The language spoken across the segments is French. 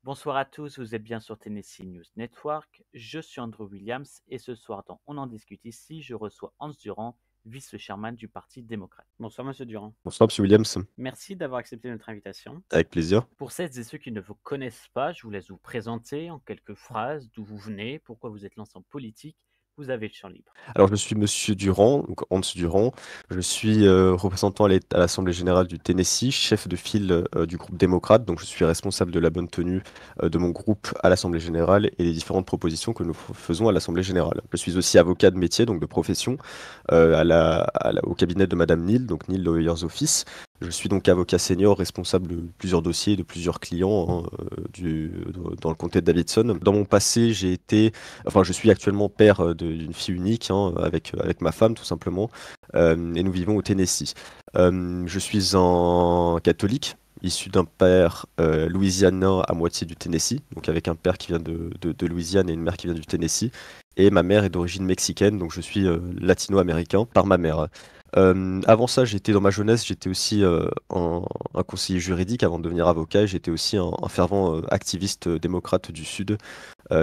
Bonsoir à tous, vous êtes bien sur Tennessee News Network. Je suis Andrew Williams et ce soir dans On en discute ici, je reçois Hans Durand, vice-chairman du Parti démocrate. Bonsoir Monsieur Durand. Bonsoir, Monsieur Williams. Merci d'avoir accepté notre invitation. Avec plaisir. Pour celles et ceux qui ne vous connaissent pas, je vous laisse vous présenter en quelques phrases d'où vous venez, pourquoi vous êtes lancé en politique. Vous avez le champ libre. Alors, je suis Monsieur Durand, donc Hans Durand. Je suis représentant à l'Assemblée générale du Tennessee, chef de file du groupe démocrate. Donc, je suis responsable de la bonne tenue de mon groupe à l'Assemblée générale et des différentes propositions que nous faisons à l'Assemblée générale. Je suis aussi avocat de métier, donc de profession, au cabinet de Madame Neal, donc Neal Lawyers Office. Je suis donc avocat senior, responsable de plusieurs dossiers, de plusieurs clients dans le comté de Davidson. Dans mon passé, je suis actuellement père d'une fille unique avec ma femme tout simplement, et nous vivons au Tennessee. Je suis un catholique, issu d'un père louisianien à moitié du Tennessee, donc avec un père qui vient de Louisiane et une mère qui vient du Tennessee. Et ma mère est d'origine mexicaine, donc je suis latino-américain par ma mère. Avant ça, dans ma jeunesse, j'étais aussi un conseiller juridique avant de devenir avocat. Et j'étais aussi un fervent activiste démocrate du Sud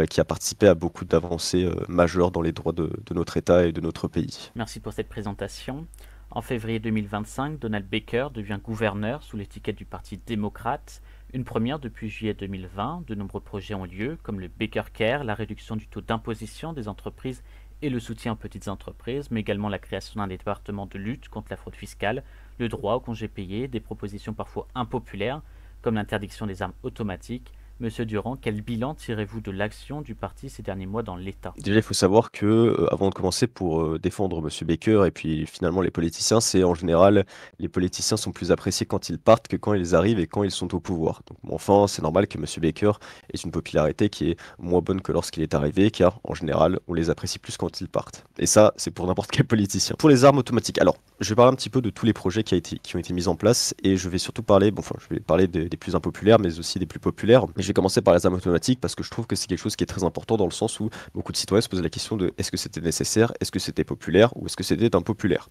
qui a participé à beaucoup d'avancées majeures dans les droits de notre État et de notre pays. Merci pour cette présentation. En février 2025, Donald Baker devient gouverneur sous l'étiquette du Parti démocrate. Une première depuis juillet 2020. De nombreux projets ont lieu, comme le Baker Care, la réduction du taux d'imposition des entreprises et le soutien aux petites entreprises, mais également la création d'un département de lutte contre la fraude fiscale, le droit au congé payé, des propositions parfois impopulaires, comme l'interdiction des armes automatiques. Monsieur Durand, quel bilan tirez-vous de l'action du parti ces derniers mois dans l'État? Déjà, il faut savoir que, avant de commencer, pour défendre Monsieur Baker et puis finalement les politiciens, c'est en général, les politiciens sont plus appréciés quand ils partent que quand ils arrivent et quand ils sont au pouvoir. Donc, bon, enfin, c'est normal que Monsieur Baker ait une popularité qui est moins bonne que lorsqu'il est arrivé, car en général, on les apprécie plus quand ils partent. Et ça, c'est pour n'importe quel politicien. Pour les armes automatiques, alors, je vais parler un petit peu de tous les projets qui ont été mis en place et je vais surtout parler, je vais parler des plus impopulaires, mais aussi des plus populaires. Mais je vais commencer par les armes automatiques parce que je trouve que c'est quelque chose qui est très important dans le sens où beaucoup de citoyens se posaient la question de est-ce que c'était nécessaire, est-ce que c'était populaire ou est-ce que c'était impopulaire.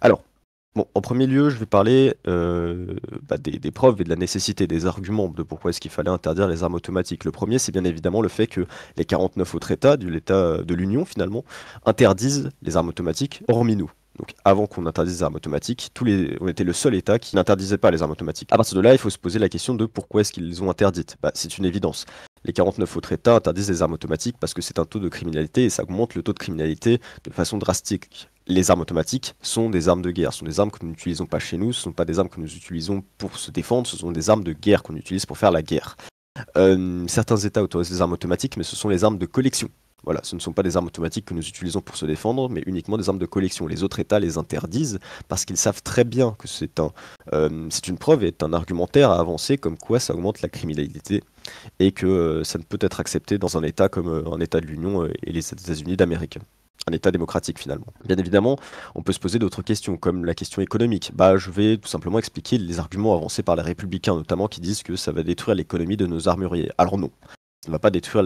Alors, bon, en premier lieu, je vais parler des preuves et de la nécessité, des arguments de pourquoi est-ce qu'il fallait interdire les armes automatiques. Le premier, c'est bien évidemment le fait que les 49 autres États de l'État de l'Union, finalement, interdisent les armes automatiques, hormis nous. Donc avant qu'on interdise les armes automatiques, on était le seul État qui n'interdisait pas les armes automatiques. À partir de là, il faut se poser la question de pourquoi est-ce qu'ils les ont interdites. C'est une évidence. Les 49 autres États interdisent les armes automatiques parce que c'est un taux de criminalité et ça augmente le taux de criminalité de façon drastique. Les armes automatiques sont des armes de guerre, ce sont des armes que nous n'utilisons pas chez nous, ce ne sont pas des armes que nous utilisons pour se défendre, ce sont des armes de guerre qu'on utilise pour faire la guerre. Certains États autorisent les armes automatiques, mais ce sont les armes de collection. Voilà, ce ne sont pas des armes automatiques que nous utilisons pour se défendre, mais uniquement des armes de collection. Les autres États les interdisent parce qu'ils savent très bien que c'est une preuve et un argumentaire à avancer comme quoi ça augmente la criminalité et que ça ne peut être accepté dans un État comme un État de l'Union et les États-Unis d'Amérique. Un État démocratique finalement. Bien évidemment, on peut se poser d'autres questions, comme la question économique. Je vais tout simplement expliquer les arguments avancés par les républicains, notamment qui disent que ça va détruire l'économie de nos armuriers. Alors non, ça ne va pas détruire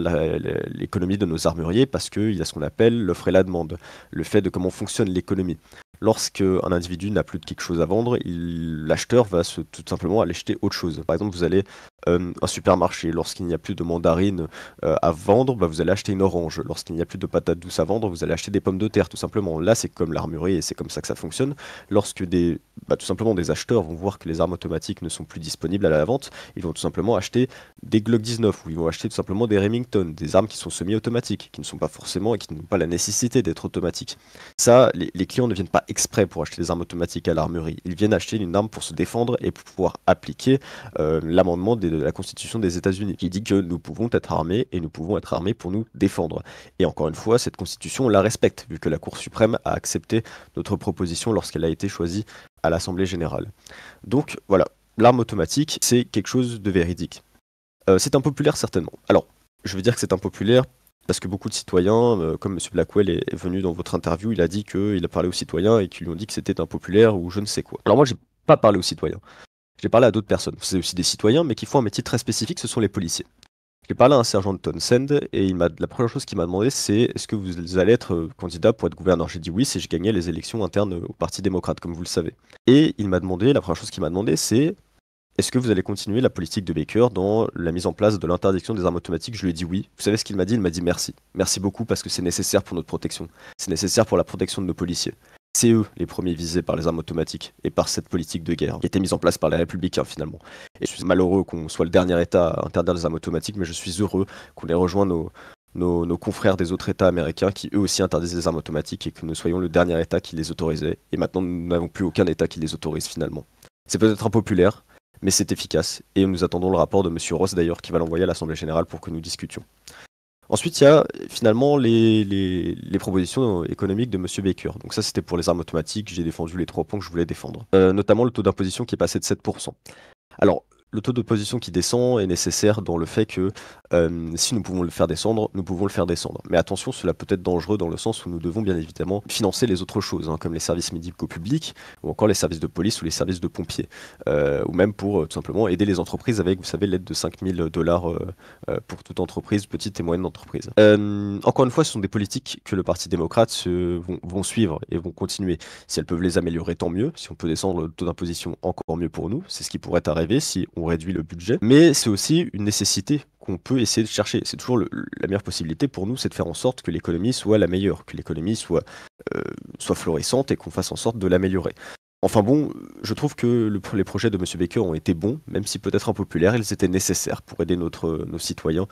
l'économie de nos armuriers parce qu'il y a ce qu'on appelle l'offre et la demande, le fait de comment fonctionne l'économie. Lorsqu'un individu n'a plus de quelque chose à vendre, l'acheteur va tout simplement aller acheter autre chose. Par exemple, vous allez un supermarché, lorsqu'il n'y a plus de mandarines à vendre, vous allez acheter une orange. Lorsqu'il n'y a plus de patates douces à vendre, vous allez acheter des pommes de terre, tout simplement. Là, c'est comme l'armurerie et c'est comme ça que ça fonctionne. Lorsque tout simplement des acheteurs vont voir que les armes automatiques ne sont plus disponibles à la vente, ils vont tout simplement acheter des Glock 19 ou ils vont acheter tout simplement des Remington, des armes qui sont semi-automatiques, qui ne sont pas forcément et qui n'ont pas la nécessité d'être automatiques. Ça, les clients ne viennent pas exprès pour acheter des armes automatiques à l'armurerie. Ils viennent acheter une arme pour se défendre et pour pouvoir appliquer l'amendement de la Constitution des États-Unis, qui dit que nous pouvons être armés et nous pouvons être armés pour nous défendre. Et encore une fois, cette Constitution, on la respecte, vu que la Cour suprême a accepté notre proposition lorsqu'elle a été choisie à l'Assemblée générale. Donc voilà, l'arme automatique, c'est quelque chose de véridique. C'est impopulaire certainement. Alors, je veux dire que c'est impopulaire parce que beaucoup de citoyens, comme M. Blackwell est venu dans votre interview, il a dit qu'il a parlé aux citoyens et qu'ils lui ont dit que c'était impopulaire ou je ne sais quoi. Alors moi, j'ai pas parlé aux citoyens. J'ai parlé à d'autres personnes. C'est aussi des citoyens, mais qui font un métier très spécifique, ce sont les policiers. J'ai parlé à un sergent de Townsend et la première chose qu'il m'a demandé, c'est est-ce que vous allez être candidat pour être gouverneur? J'ai dit oui, si je gagnais les élections internes au Parti démocrate, comme vous le savez. Et la première chose qu'il m'a demandé, c'est est-ce que vous allez continuer la politique de Baker dans la mise en place de l'interdiction des armes automatiques? Je lui ai dit oui. Vous savez ce qu'il m'a dit? Il m'a dit merci. Merci beaucoup parce que c'est nécessaire pour notre protection. C'est nécessaire pour la protection de nos policiers. C'est eux les premiers visés par les armes automatiques et par cette politique de guerre qui a été mise en place par les républicains finalement. Et je suis malheureux qu'on soit le dernier État à interdire les armes automatiques, mais je suis heureux qu'on ait rejoint nos confrères des autres États américains qui eux aussi interdisent les armes automatiques et que nous soyons le dernier État qui les autorisait. Et maintenant nous n'avons plus aucun État qui les autorise finalement. C'est peut-être impopulaire, mais c'est efficace. Et nous attendons le rapport de M. Ross d'ailleurs qui va l'envoyer à l'Assemblée générale pour que nous discutions. Ensuite, il y a finalement les propositions économiques de M. Baker. Donc ça, c'était pour les armes automatiques. J'ai défendu les 3 points que je voulais défendre. Notamment le taux d'imposition qui est passé de 7%. Alors, le taux d'opposition qui descend est nécessaire dans le fait que si nous pouvons le faire descendre, nous pouvons le faire descendre. Mais attention, cela peut être dangereux dans le sens où nous devons bien évidemment financer les autres choses, hein, comme les services médicaux publics, ou encore les services de police ou les services de pompiers. Ou même pour tout simplement aider les entreprises avec, vous savez, l'aide de $5000 pour toute entreprise, petite et moyenne entreprise. Encore une fois, ce sont des politiques que le Parti démocrate vont suivre et vont continuer. Si elles peuvent les améliorer, tant mieux. Si on peut descendre le taux d'imposition, encore mieux pour nous. C'est ce qui pourrait arriver si on réduit le budget. Mais c'est aussi une nécessité qu'on peut essayer de chercher. C'est toujours la meilleure possibilité pour nous, c'est de faire en sorte que l'économie soit la meilleure, que l'économie soit florissante et qu'on fasse en sorte de l'améliorer. Enfin bon, je trouve que les projets de M. Baker ont été bons, même si peut-être impopulaires, ils étaient nécessaires pour aider nos citoyens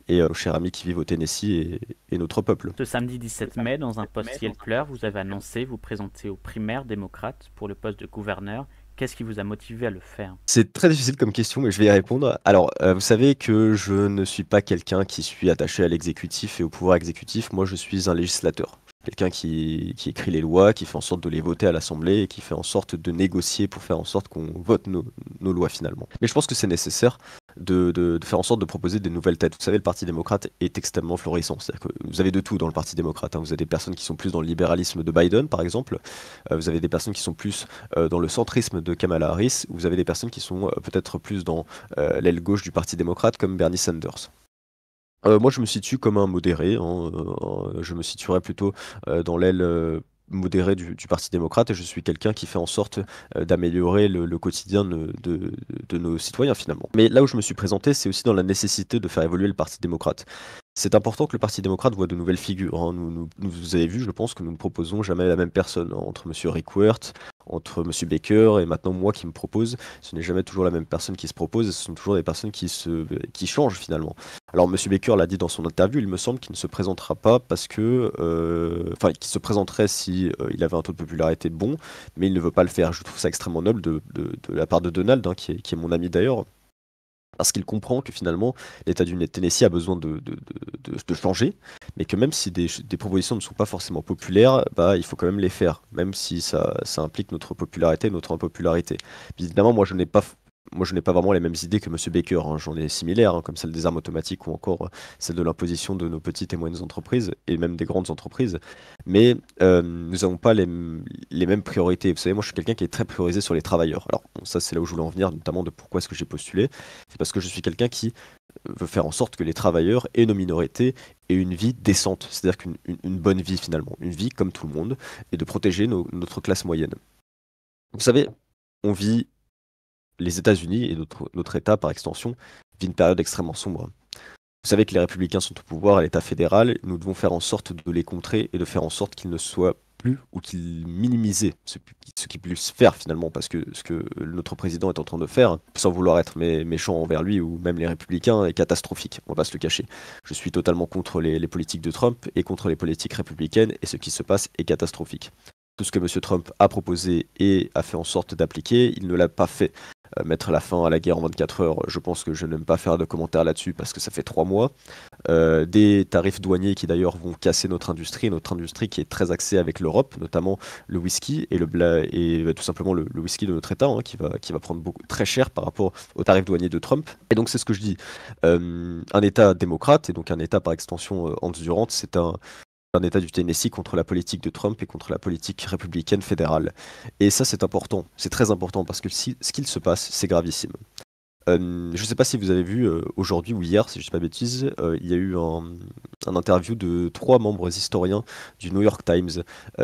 et nos chers amis qui vivent au Tennessee et notre peuple. Ce samedi 17 mai, dans un post ciel clair, vous avez annoncé vous présenter aux primaires démocrates pour le poste de gouverneur. Qu'est-ce qui vous a motivé à le faire? C'est très difficile comme question, mais je vais y répondre. Alors, vous savez que je ne suis pas quelqu'un qui suis attaché à l'exécutif et au pouvoir exécutif. Moi, je suis un législateur. Quelqu'un qui écrit les lois, qui fait en sorte de les voter à l'Assemblée et qui fait en sorte de négocier pour faire en sorte qu'on vote nos lois finalement. Mais je pense que c'est nécessaire de faire en sorte de proposer des nouvelles têtes. Vous savez, le Parti démocrate est extrêmement florissant. C'est-à-dire que vous avez de tout dans le Parti démocrate, hein. Vous avez des personnes qui sont plus dans le libéralisme de Biden, par exemple. Vous avez des personnes qui sont plus dans le centrisme de Kamala Harris. Vous avez des personnes qui sont peut-être plus dans l'aile gauche du Parti démocrate, comme Bernie Sanders. Moi, je me situe comme un modéré, hein, je me situerais plutôt dans l'aile modérée du Parti démocrate et je suis quelqu'un qui fait en sorte d'améliorer le quotidien de nos citoyens finalement. Mais là où je me suis présenté, c'est aussi dans la nécessité de faire évoluer le Parti démocrate. C'est important que le Parti démocrate voit de nouvelles figures, hein. Vous avez vu, je pense que nous ne proposons jamais la même personne, hein. Entre M. Rick Wirt, entre M. Baker et maintenant moi qui me propose, ce n'est jamais toujours la même personne qui se propose, ce sont toujours des personnes qui changent finalement. Alors M. Baker l'a dit dans son interview, il me semble qu'il ne se présentera pas parce que, enfin, qu'il se présenterait si il avait un taux de popularité bon, mais il ne veut pas le faire. Je trouve ça extrêmement noble de la part de Donald, hein, qui est mon ami d'ailleurs. Parce qu'il comprend que finalement, l'État du Tennessee a besoin de changer, mais que même si des propositions ne sont pas forcément populaires, bah, il faut quand même les faire, même si ça implique notre popularité, notre impopularité. Puis évidemment, moi, je n'ai pas vraiment les mêmes idées que M. Baker, hein. J'en ai similaires, hein, comme celle des armes automatiques ou encore celle de l'imposition de nos petites et moyennes entreprises, et même des grandes entreprises. Mais nous n'avons pas les mêmes priorités. Vous savez, moi je suis quelqu'un qui est très priorisé sur les travailleurs. Alors bon, ça c'est là où je voulais en venir, notamment de pourquoi est-ce que j'ai postulé. C'est parce que je suis quelqu'un qui veut faire en sorte que les travailleurs et nos minorités aient une vie décente. C'est-à-dire qu'une bonne vie finalement, une vie comme tout le monde, et de protéger notre classe moyenne. Vous savez, on vit les États-Unis et notre État, par extension, vit une période extrêmement sombre. Vous savez que les républicains sont au pouvoir à l'État fédéral, nous devons faire en sorte de les contrer et de faire en sorte qu'ils ne soient plus ou qu'ils minimisent ce qu'ils puissent faire finalement, parce que ce que notre président est en train de faire, sans vouloir être méchant envers lui ou même les républicains, est catastrophique, on va pas se le cacher. Je suis totalement contre les politiques de Trump et contre les politiques républicaines, et ce qui se passe est catastrophique. Tout ce que M. Trump a proposé et a fait en sorte d'appliquer, il ne l'a pas fait. Mettre la fin à la guerre en 24 heures, je pense que je n'aime pas faire de commentaires là-dessus parce que ça fait 3 mois. Des tarifs douaniers qui d'ailleurs vont casser notre industrie qui est très axée avec l'Europe, notamment le whisky et tout simplement le whisky de notre État, hein, qui va prendre très cher par rapport aux tarifs douaniers de Trump. Et donc c'est ce que je dis. Un État démocrate et donc un État par extension endurante, c'est un État du Tennessee contre la politique de Trump et contre la politique républicaine fédérale. Et ça, c'est important, c'est très important, parce que ce qu'il se passe, c'est gravissime. Je ne sais pas si vous avez vu aujourd'hui ou hier, si je ne dis pas bêtise, il y a eu un interview de 3 membres historiens du New York Times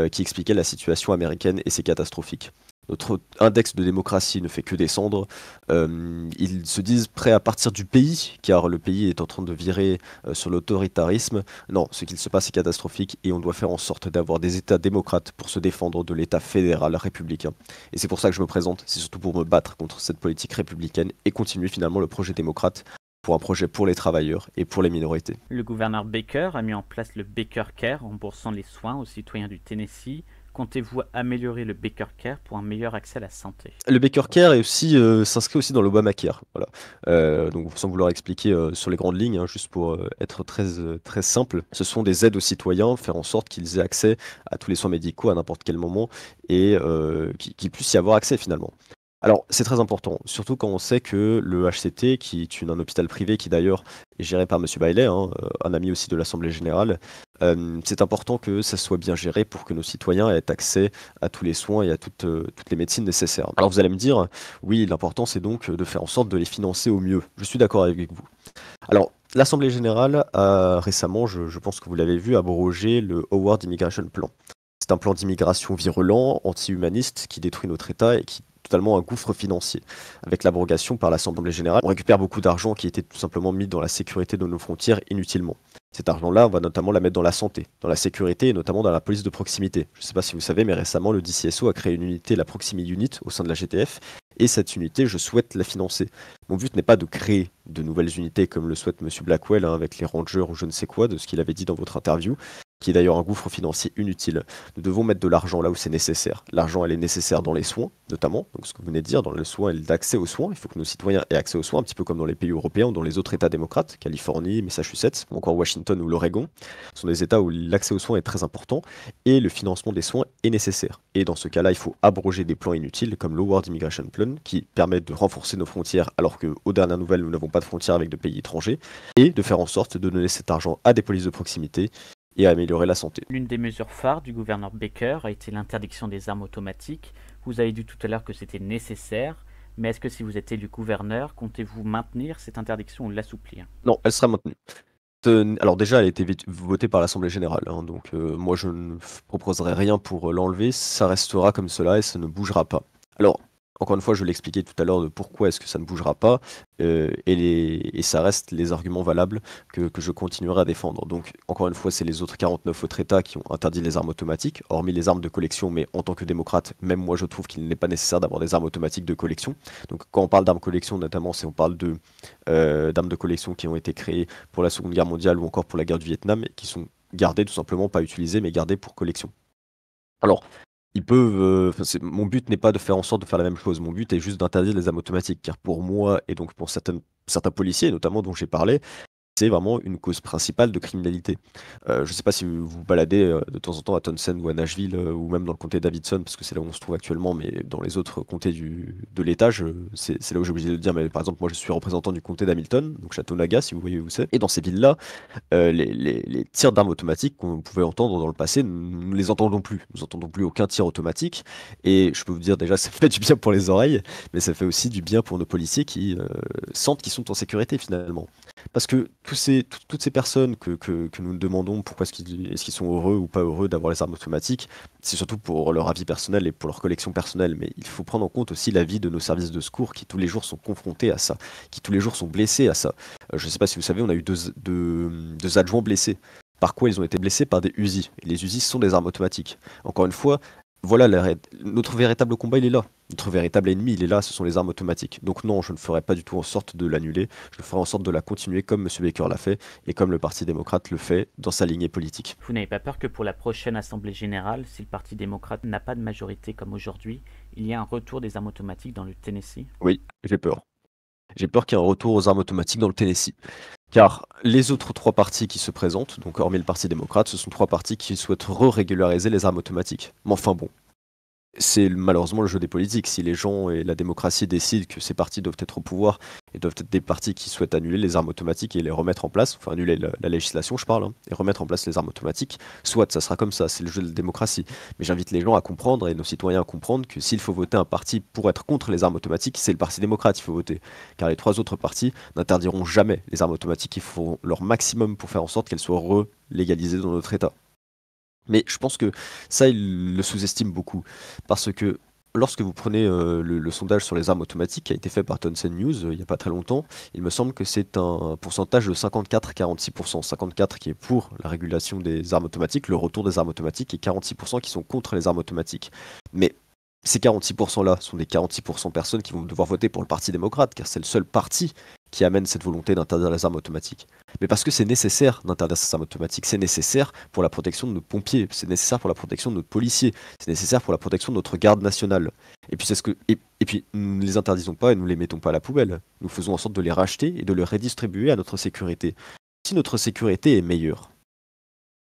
qui expliquaient la situation américaine et c'est catastrophique. Notre index de démocratie ne fait que descendre. Ils se disent prêts à partir du pays, car le pays est en train de virer sur l'autoritarisme. Non, ce qu'il se passe est catastrophique et on doit faire en sorte d'avoir des États démocrates pour se défendre de l'État fédéral républicain. Et c'est pour ça que je me présente, c'est surtout pour me battre contre cette politique républicaine et continuer finalement le projet démocrate pour un projet pour les travailleurs et pour les minorités. Le gouverneur Baker a mis en place le Baker Care, remboursant les soins aux citoyens du Tennessee. Comptez-vous améliorer le Baker Care pour un meilleur accès à la santé? Le Baker Care est aussi, s'inscrit aussi dans l'Obamacare. Voilà. Donc, sans vouloir expliquer sur les grandes lignes, hein, juste pour être très simple, ce sont des aides aux citoyens, faire en sorte qu'ils aient accès à tous les soins médicaux à n'importe quel moment et qu'ils puissent y avoir accès finalement. Alors, c'est très important, surtout quand on sait que le HCT, qui est un hôpital privé qui d'ailleurs est géré par Monsieur Bailey, hein, un ami aussi de l'Assemblée générale, c'est important que ça soit bien géré pour que nos citoyens aient accès à tous les soins et à toutes les médecines nécessaires. Alors vous allez me dire, oui, l'important c'est donc de faire en sorte de les financer au mieux. Je suis d'accord avec vous. Alors, l'Assemblée générale a récemment, je pense que vous l'avez vu, abrogé le Howard Immigration Plan. C'est un plan d'immigration virulent, anti-humaniste, qui détruit notre État et qui est totalement un gouffre financier. Avec l'abrogation par l'Assemblée générale, on récupère beaucoup d'argent qui était tout simplement mis dans la sécurité de nos frontières inutilement. Cet argent-là, on va notamment la mettre dans la santé, dans la sécurité et notamment dans la police de proximité. Je ne sais pas si vous savez, mais récemment, le DCSO a créé une unité, la Proximi Unit, au sein de la GTF, et cette unité, je souhaite la financer. Mon but n'est pas de créer de nouvelles unités comme le souhaite M. Blackwell, hein, avec les Rangers ou je ne sais quoi, de ce qu'il avait dit dans votre interview, qui est d'ailleurs un gouffre financier inutile. Nous devons mettre de l'argent là où c'est nécessaire. L'argent, elle est nécessaire dans les soins, notamment, donc ce que vous venez de dire, dans le soin et l'accès aux soins. Il faut que nos citoyens aient accès aux soins, un petit peu comme dans les pays européens ou dans les autres États démocrates, Californie, Massachusetts, ou encore Washington ou l'Oregon. Ce sont des États où l'accès aux soins est très important et le financement des soins est nécessaire. Et dans ce cas-là, il faut abroger des plans inutiles comme l'Howard Immigration Plan, qui permettent de renforcer nos frontières alors qu'aux dernières nouvelles, nous n'avons pas de frontières avec de pays étrangers, et de faire en sorte de donner cet argent à des polices de proximité et à améliorer la santé. L'une des mesures phares du gouverneur Baker a été l'interdiction des armes automatiques. Vous avez dit tout à l'heure que c'était nécessaire, mais est-ce que si vous êtes élu gouverneur, comptez-vous maintenir cette interdiction ou l'assouplir? Non, elle sera maintenue. Alors déjà, elle a été votée par l'Assemblée générale, hein, donc moi je ne proposerai rien pour l'enlever, ça restera comme cela et ça ne bougera pas. Alors, encore une fois, je l'expliquais tout à l'heure de pourquoi est-ce que ça ne bougera pas, et ça reste les arguments valables que je continuerai à défendre. Donc, encore une fois, c'est les autres 49 autres États qui ont interdit les armes automatiques, hormis les armes de collection, mais en tant que démocrate, même moi je trouve qu'il n'est pas nécessaire d'avoir des armes automatiques de collection. Donc, quand on parle d'armes collection, notamment, on parle d'armes de collection qui ont été créées pour la Seconde Guerre mondiale ou encore pour la guerre du Vietnam, et qui sont gardées tout simplement, pas utilisées, mais gardées pour collection. Alors, ils peuvent, mon but n'est pas de faire en sorte de faire la même chose. Mon but est juste d'interdire les armes automatiques, car pour moi et donc pour certains policiers, notamment dont j'ai parlé, c'est vraiment une cause principale de criminalité. Je ne sais pas si vous vous baladez de temps en temps à Townsend ou à Nashville ou même dans le comté Davidson, parce que c'est là où on se trouve actuellement, mais dans les autres comtés de l'État, c'est là où j'ai oublié de le dire, mais par exemple, moi je suis représentant du comté d'Hamilton, donc Châteaunaga, si vous voyez où c'est. Et dans ces villes-là, les tirs d'armes automatiques qu'on pouvait entendre dans le passé, nous ne les entendons plus. Nous n'entendons plus aucun tir automatique. Et je peux vous dire déjà, ça fait du bien pour les oreilles, mais ça fait aussi du bien pour nos policiers qui sentent qu'ils sont en sécurité finalement. Parce que toutes ces personnes que nous demandons pourquoi est-ce qu'ils sont heureux ou pas heureux d'avoir les armes automatiques, c'est surtout pour leur avis personnel et pour leur collection personnelle. Mais il faut prendre en compte aussi la vie de nos services de secours qui tous les jours sont confrontés à ça, qui tous les jours sont blessés à ça. Je ne sais pas si vous savez, on a eu deux adjoints blessés. Par quoi ils ont été blessés? Par des Uzi. Et les Uzi sont des armes automatiques. Encore une fois, voilà, notre véritable combat, il est là. Notre véritable ennemi, il est là, ce sont les armes automatiques. Donc non, je ne ferai pas du tout en sorte de l'annuler. Je ferai en sorte de la continuer comme M. Baker l'a fait et comme le Parti démocrate le fait dans sa lignée politique. Vous n'avez pas peur que pour la prochaine Assemblée générale, si le Parti démocrate n'a pas de majorité comme aujourd'hui, il y ait un retour des armes automatiques dans le Tennessee? Oui, j'ai peur. J'ai peur qu'il y ait un retour aux armes automatiques dans le Tennessee. Car les autres trois partis qui se présentent, donc hormis le Parti démocrate, ce sont trois partis qui souhaitent régulariser les armes automatiques. Mais enfin bon, c'est malheureusement le jeu des politiques. Si les gens et la démocratie décident que ces partis doivent être au pouvoir et doivent être des partis qui souhaitent annuler les armes automatiques et les remettre en place, enfin annuler la législation je parle, hein, et remettre en place les armes automatiques, soit ça sera comme ça, c'est le jeu de la démocratie. Mais j'invite les gens à comprendre et nos citoyens à comprendre que s'il faut voter un parti pour être contre les armes automatiques, c'est le Parti démocrate qu'il faut voter. Car les trois autres partis n'interdiront jamais les armes automatiques, ils feront leur maximum pour faire en sorte qu'elles soient relégalisées dans notre État. Mais je pense que ça, il le sous-estime beaucoup. Parce que lorsque vous prenez le sondage sur les armes automatiques qui a été fait par Townsend News il n'y a pas très longtemps, il me semble que c'est un pourcentage de 54-46%. 54 qui est pour la régulation des armes automatiques, le retour des armes automatiques, et 46% qui sont contre les armes automatiques. Mais ces 46%-là sont des 46% personnes qui vont devoir voter pour le Parti démocrate, car c'est le seul parti qui amène cette volonté d'interdire les armes automatiques. Mais parce que c'est nécessaire d'interdire ces armes automatiques, c'est nécessaire pour la protection de nos pompiers, c'est nécessaire pour la protection de nos policiers, c'est nécessaire pour la protection de notre garde nationale. Et puis, et puis nous ne les interdisons pas et nous ne les mettons pas à la poubelle. Nous faisons en sorte de les racheter et de les redistribuer à notre sécurité. Si notre sécurité est meilleure,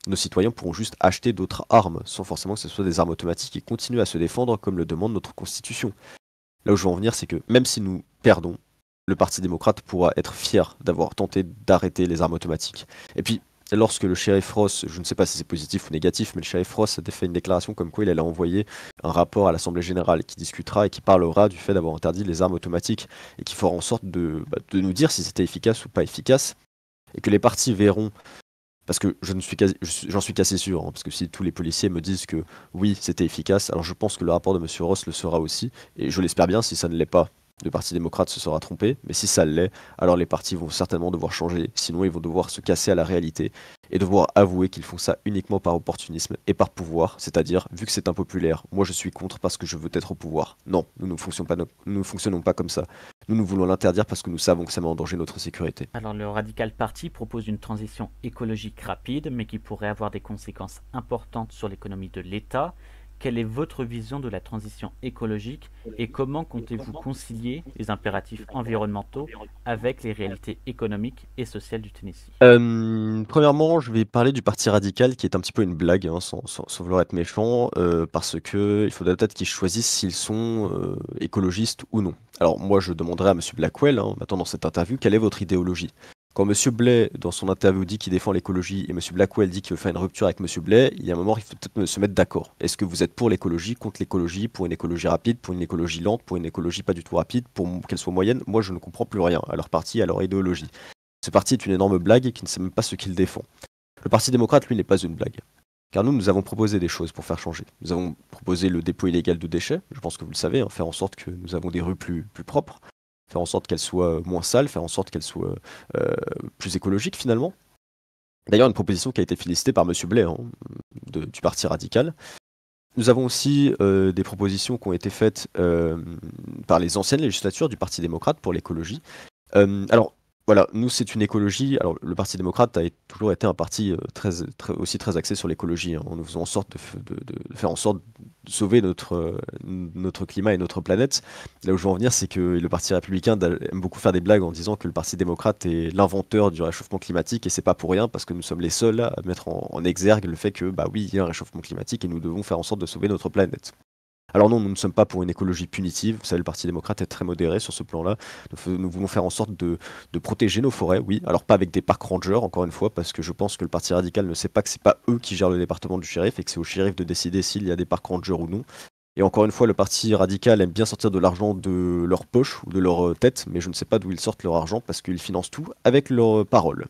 nos citoyens pourront juste acheter d'autres armes, sans forcément que ce soit des armes automatiques qui continuent à se défendre comme le demande notre Constitution. Là où je veux en venir, c'est que même si nous perdons, le Parti démocrate pourra être fier d'avoir tenté d'arrêter les armes automatiques. Et puis, lorsque le shérif Ross, je ne sais pas si c'est positif ou négatif, mais le shérif Ross a fait une déclaration comme quoi il allait envoyer un rapport à l'Assemblée générale qui discutera et qui parlera du fait d'avoir interdit les armes automatiques et qui fera en sorte de nous dire si c'était efficace ou pas efficace, et que les partis verront. Parce que j'en suis quasi sûr, hein, parce que si tous les policiers me disent que oui, c'était efficace, alors je pense que le rapport de M. Ross le sera aussi, et je l'espère bien. Si ça ne l'est pas, le Parti démocrate se sera trompé, mais si ça l'est, alors les partis vont certainement devoir changer, sinon ils vont devoir se casser à la réalité et devoir avouer qu'ils font ça uniquement par opportunisme et par pouvoir, c'est-à-dire, vu que c'est impopulaire, moi je suis contre parce que je veux être au pouvoir. Non, nous ne fonctionnons pas comme ça. Nous voulons l'interdire parce que nous savons que ça met en danger notre sécurité. Alors le Radical Party propose une transition écologique rapide, mais qui pourrait avoir des conséquences importantes sur l'économie de l'État. Quelle est votre vision de la transition écologique et comment comptez-vous concilier les impératifs environnementaux avec les réalités économiques et sociales du Tennessee? Premièrement, je vais parler du Parti radical qui est un petit peu une blague, hein, sans vouloir être méchant, parce que il faudrait peut-être qu'ils choisissent s'ils sont écologistes ou non. Alors moi, je demanderai à Monsieur Blackwell, hein, maintenant dans cette interview, quelle est votre idéologie? Quand Monsieur Blais, dans son interview, dit qu'il défend l'écologie et Monsieur Blackwell dit qu'il veut faire une rupture avec Monsieur Blais, il y a un moment, il faut peut-être se mettre d'accord. Est-ce que vous êtes pour l'écologie, contre l'écologie, pour une écologie rapide, pour une écologie lente, pour une écologie pas du tout rapide, pour qu'elle soit moyenne? Moi, je ne comprends plus rien à leur parti, à leur idéologie. Ce parti est une énorme blague qui ne sait même pas ce qu'il défend. Le Parti démocrate, lui, n'est pas une blague. Car nous avons proposé des choses pour faire changer. Nous avons proposé le dépôt illégal de déchets, je pense que vous le savez, hein, faire en sorte que nous avons des rues plus propres, faire en sorte qu'elles soient moins sales, faire en sorte qu'elles soient plus écologiques finalement. D'ailleurs, une proposition qui a été félicitée par Monsieur Blais, hein, du Parti radical. Nous avons aussi des propositions qui ont été faites par les anciennes législatures du Parti démocrate pour l'écologie. Alors, voilà, nous c'est une écologie. Alors le Parti démocrate a toujours été un parti aussi très axé sur l'écologie, hein. Nous faisons en sorte de faire en sorte de sauver notre climat et notre planète. Là où je veux en venir, c'est que le Parti républicain aime beaucoup faire des blagues en disant que le Parti démocrate est l'inventeur du réchauffement climatique, et c'est pas pour rien parce que nous sommes les seuls à mettre en exergue le fait que bah oui, il y a un réchauffement climatique et nous devons faire en sorte de sauver notre planète. Alors non, nous ne sommes pas pour une écologie punitive. Vous savez, le Parti démocrate est très modéré sur ce plan-là. Nous voulons faire en sorte de protéger nos forêts, oui. Alors pas avec des parcs rangers, encore une fois, parce que je pense que le Parti radical ne sait pas que c'est pas eux qui gèrent le département du shérif et que c'est au shérif de décider s'il y a des parcs rangers ou non. Et encore une fois, le Parti radical aime bien sortir de l'argent de leur poche ou de leur tête, mais je ne sais pas d'où ils sortent leur argent parce qu'ils financent tout avec leurs paroles.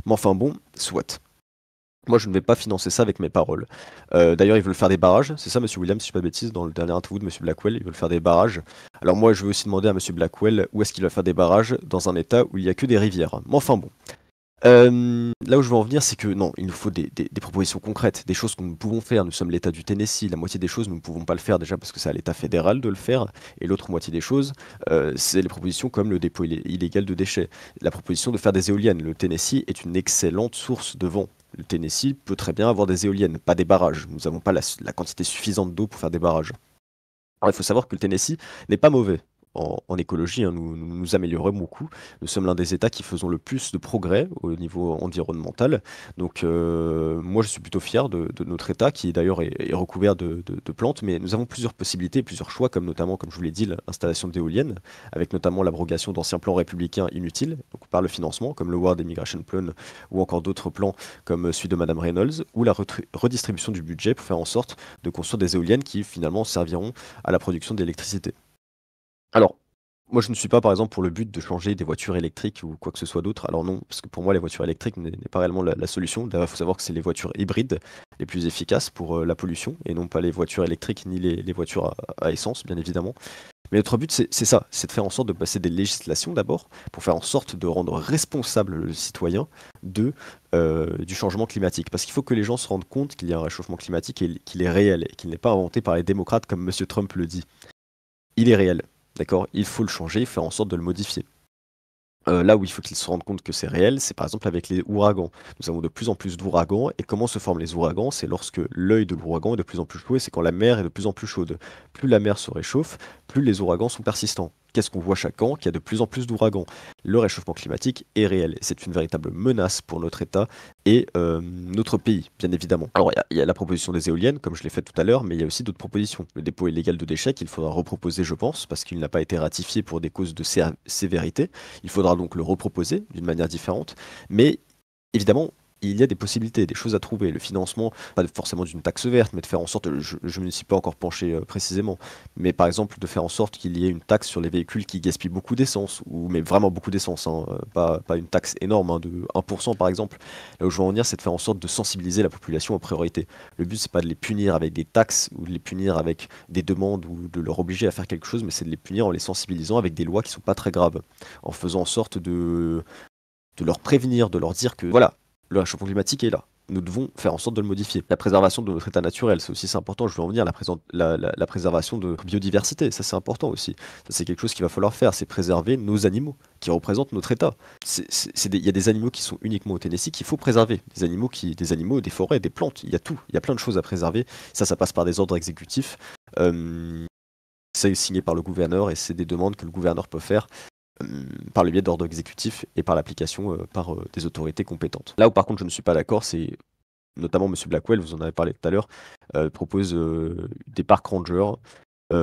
Mais enfin bon, soit. Moi, je ne vais pas financer ça avec mes paroles. D'ailleurs, ils veulent faire des barrages. C'est ça, Monsieur Williams, si je ne dis pas de bêtises, dans le dernier interview de Monsieur Blackwell, ils veulent faire des barrages. Alors moi, je veux aussi demander à Monsieur Blackwell où est-ce qu'il va faire des barrages dans un état où il n'y a que des rivières. Mais enfin bon. Là où je veux en venir, c'est que non, il nous faut des propositions concrètes, des choses que nous pouvons faire. Nous sommes l'État du Tennessee. La moitié des choses, nous ne pouvons pas le faire déjà parce que c'est à l'État fédéral de le faire. Et l'autre moitié des choses, c'est les propositions comme le dépôt illégal de déchets. La proposition de faire des éoliennes. Le Tennessee est une excellente source de vent. Le Tennessee peut très bien avoir des éoliennes, pas des barrages. Nous n'avons pas la quantité suffisante d'eau pour faire des barrages. Alors il faut savoir que le Tennessee n'est pas mauvais en écologie, hein. Nous améliorons beaucoup. Nous sommes l'un des États qui faisons le plus de progrès au niveau environnemental. Donc moi je suis plutôt fier de notre État qui d'ailleurs est recouvert de plantes, mais nous avons plusieurs possibilités, plusieurs choix, comme notamment, comme je vous l'ai dit, l'installation d'éoliennes, avec notamment l'abrogation d'anciens plans républicains inutiles, donc par le financement, comme le World Immigration Plan, ou encore d'autres plans comme celui de Madame Reynolds, ou la redistribution du budget pour faire en sorte de construire des éoliennes qui finalement serviront à la production d'électricité. Alors, Moi, je ne suis pas, par exemple, pour le but de changer des voitures électriques ou quoi que ce soit d'autre. Alors non, parce que pour moi, les voitures électriques n'est pas réellement la solution. D'ailleurs, il faut savoir que c'est les voitures hybrides les plus efficaces pour la pollution, et non pas les voitures électriques ni les voitures à essence, bien évidemment. Mais notre but, c'est ça, c'est de faire en sorte de passer des législations d'abord, pour faire en sorte de rendre responsable le citoyen du changement climatique. Parce qu'il faut que les gens se rendent compte qu'il y a un réchauffement climatique et qu'il est réel, et qu'il n'est pas inventé par les démocrates comme Monsieur Trump le dit. Il est réel, d'accord? Il faut le changer, faire en sorte de le modifier. Là où il faut qu'ils se rendent compte que c'est réel, c'est par exemple avec les ouragans. Nous avons de plus en plus d'ouragans, et comment se forment les ouragans? C'est lorsque l'œil de l'ouragan est de plus en plus chaud, et c'est quand la mer est de plus en plus chaude. Plus la mer se réchauffe, plus les ouragans sont persistants. Qu'est-ce qu'on voit chaque an? Qu'il y a de plus en plus d'ouragans. Le réchauffement climatique est réel. C'est une véritable menace pour notre État et notre pays, bien évidemment. Alors, il y a la proposition des éoliennes, comme je l'ai fait tout à l'heure, mais il y a aussi d'autres propositions. Le dépôt illégal de déchets, qu'il faudra reproposer, je pense, parce qu'il n'a pas été ratifié pour des causes de sévérité. Il faudra donc le reproposer d'une manière différente. Mais évidemment, il y a des possibilités, des choses à trouver. Le financement, pas forcément d'une taxe verte, mais de faire en sorte, je ne me suis pas encore penché précisément, mais par exemple de faire en sorte qu'il y ait une taxe sur les véhicules qui gaspillent beaucoup d'essence, ou mais vraiment beaucoup d'essence, hein, pas une taxe énorme, hein, de 1% par exemple. Là où je veux en venir, c'est de faire en sorte de sensibiliser la population aux priorités. Le but, c'est pas de les punir avec des taxes, ou de les punir avec des demandes, ou de leur obliger à faire quelque chose, mais c'est de les punir en les sensibilisant avec des lois qui sont pas très graves, en faisant en sorte de leur prévenir, de leur dire que voilà, le réchauffement climatique est là. Nous devons faire en sorte de le modifier. La préservation de notre état naturel, c'est aussi important, je veux en venir, la préservation de notre biodiversité, ça c'est important aussi. Ça c'est quelque chose qu'il va falloir faire, c'est préserver nos animaux qui représentent notre état. Il y a des animaux qui sont uniquement au Tennessee qu'il faut préserver. Des animaux, des forêts, des plantes, il y a tout. Il y a plein de choses à préserver. Ça passe par des ordres exécutifs. C'est signé par le gouverneur, et c'est des demandes que le gouverneur peut faire par le biais d'ordres exécutifs et par l'application par des autorités compétentes. Là où par contre je ne suis pas d'accord, c'est notamment Monsieur Blackwell, vous en avez parlé tout à l'heure, propose des parcs rangers. J'ai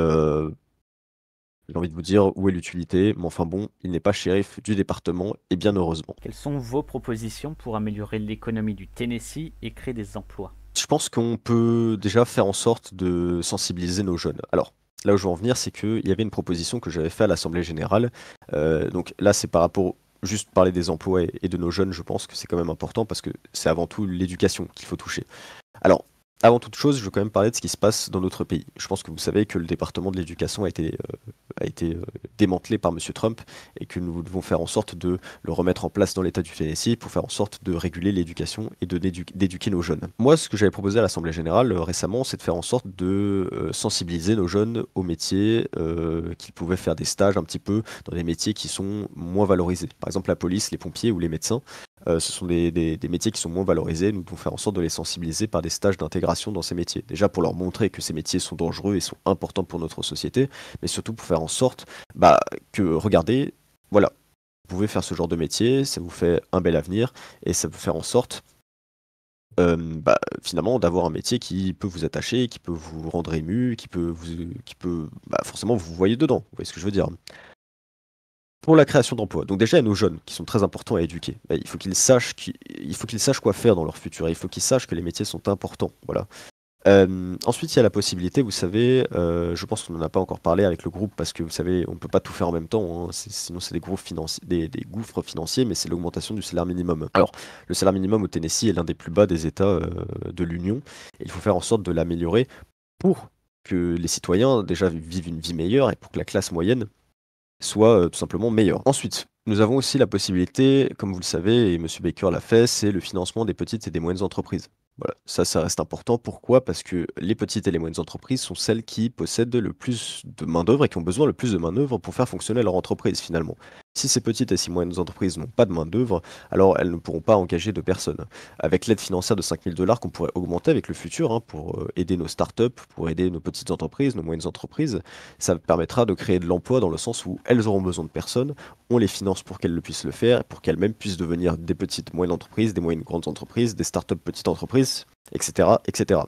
envie de vous dire où est l'utilité, mais enfin bon, il n'est pas shérif du département, et bien heureusement. Quelles sont vos propositions pour améliorer l'économie du Tennessee et créer des emplois? Je pense qu'on peut déjà faire en sorte de sensibiliser nos jeunes. Alors, là où je veux en venir, c'est qu'il y avait une proposition que j'avais faite à l'Assemblée générale. Donc là, c'est par rapport, juste parler des emplois et de nos jeunes, je pense que c'est quand même important, parce que c'est avant tout l'éducation qu'il faut toucher. Alors, avant toute chose, je veux quand même parler de ce qui se passe dans notre pays. Je pense que vous savez que le département de l'éducation a été démantelé par Monsieur Trump, et que nous devons faire en sorte de le remettre en place dans l'État du Tennessee pour faire en sorte de réguler l'éducation et d'éduquer nos jeunes. Moi, ce que j'avais proposé à l'Assemblée générale récemment, c'est de faire en sorte de sensibiliser nos jeunes aux métiers, qu'ils pouvaient faire des stages un petit peu dans des métiers qui sont moins valorisés. Par exemple, la police, les pompiers ou les médecins. Ce sont des métiers qui sont moins valorisés. Nous devons faire en sorte de les sensibiliser par des stages d'intégration dans ces métiers. Déjà pour leur montrer que ces métiers sont dangereux et sont importants pour notre société, mais surtout pour faire en sorte que, regardez, voilà, vous pouvez faire ce genre de métier, ça vous fait un bel avenir, et ça peut faire en sorte finalement d'avoir un métier qui peut vous attacher, qui peut vous rendre ému, forcément vous voyez dedans, vous voyez ce que je veux dire. Pour la création d'emplois, donc déjà, il y a nos jeunes qui sont très importants à éduquer. Il faut qu'ils sachent, quoi faire dans leur futur. Il faut qu'ils sachent que les métiers sont importants. Voilà. Ensuite, il y a la possibilité, vous savez, je pense qu'on n'en a pas encore parlé avec le groupe, parce que vous savez, on ne peut pas tout faire en même temps, hein, sinon c'est des gouffres financiers, mais c'est l'augmentation du salaire minimum. Alors, le salaire minimum au Tennessee est l'un des plus bas des États de l'Union, et il faut faire en sorte de l'améliorer pour que les citoyens déjà vivent une vie meilleure, et pour que la classe moyenne soit tout simplement meilleur. Ensuite, nous avons aussi la possibilité, comme vous le savez, et Monsieur Baker l'a fait, c'est le financement des petites et des moyennes entreprises. Voilà, ça reste important. Pourquoi? Parce que les petites et les moyennes entreprises sont celles qui possèdent le plus de main-d'œuvre et qui ont besoin le plus de main-d'œuvre pour faire fonctionner leur entreprise finalement. Si ces petites et ces moyennes entreprises n'ont pas de main-d'œuvre, alors elles ne pourront pas engager de personnes. Avec l'aide financière de 5 000 $ qu'on pourrait augmenter avec le futur, hein, pour aider nos startups, pour aider nos petites entreprises, nos moyennes entreprises, ça permettra de créer de l'emploi dans le sens où elles auront besoin de personnes, on les finance pour qu'elles puissent le faire, pour qu'elles-mêmes puissent devenir des petites moyennes entreprises, des moyennes grandes entreprises, des startups petites entreprises, etc., etc.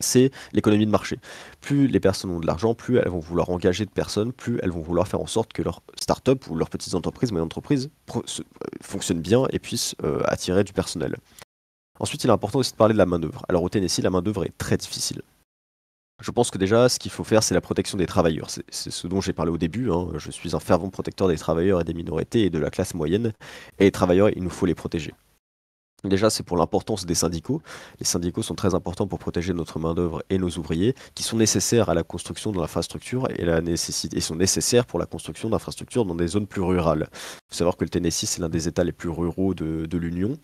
C'est l'économie de marché. Plus les personnes ont de l'argent, plus elles vont vouloir engager de personnes, plus elles vont vouloir faire en sorte que leur start-up ou leurs petites entreprises, moyennes entreprises, fonctionnent bien et puissent attirer du personnel. Ensuite, il est important aussi de parler de la main-d'œuvre. Alors au Tennessee, la main-d'œuvre est très difficile. Je pense que déjà, ce qu'il faut faire, c'est la protection des travailleurs. C'est ce dont j'ai parlé au début, hein. Je suis un fervent protecteur des travailleurs et des minorités et de la classe moyenne. Et les travailleurs, il nous faut les protéger. Déjà, c'est pour l'importance des syndicaux. Les syndicaux sont très importants pour protéger notre main-d'œuvre et nos ouvriers, qui sont nécessaires à la construction de l'infrastructure et sont nécessaires pour la construction d'infrastructures dans des zones plus rurales. Il faut savoir que le Tennessee, c'est l'un des États les plus ruraux de l'Union,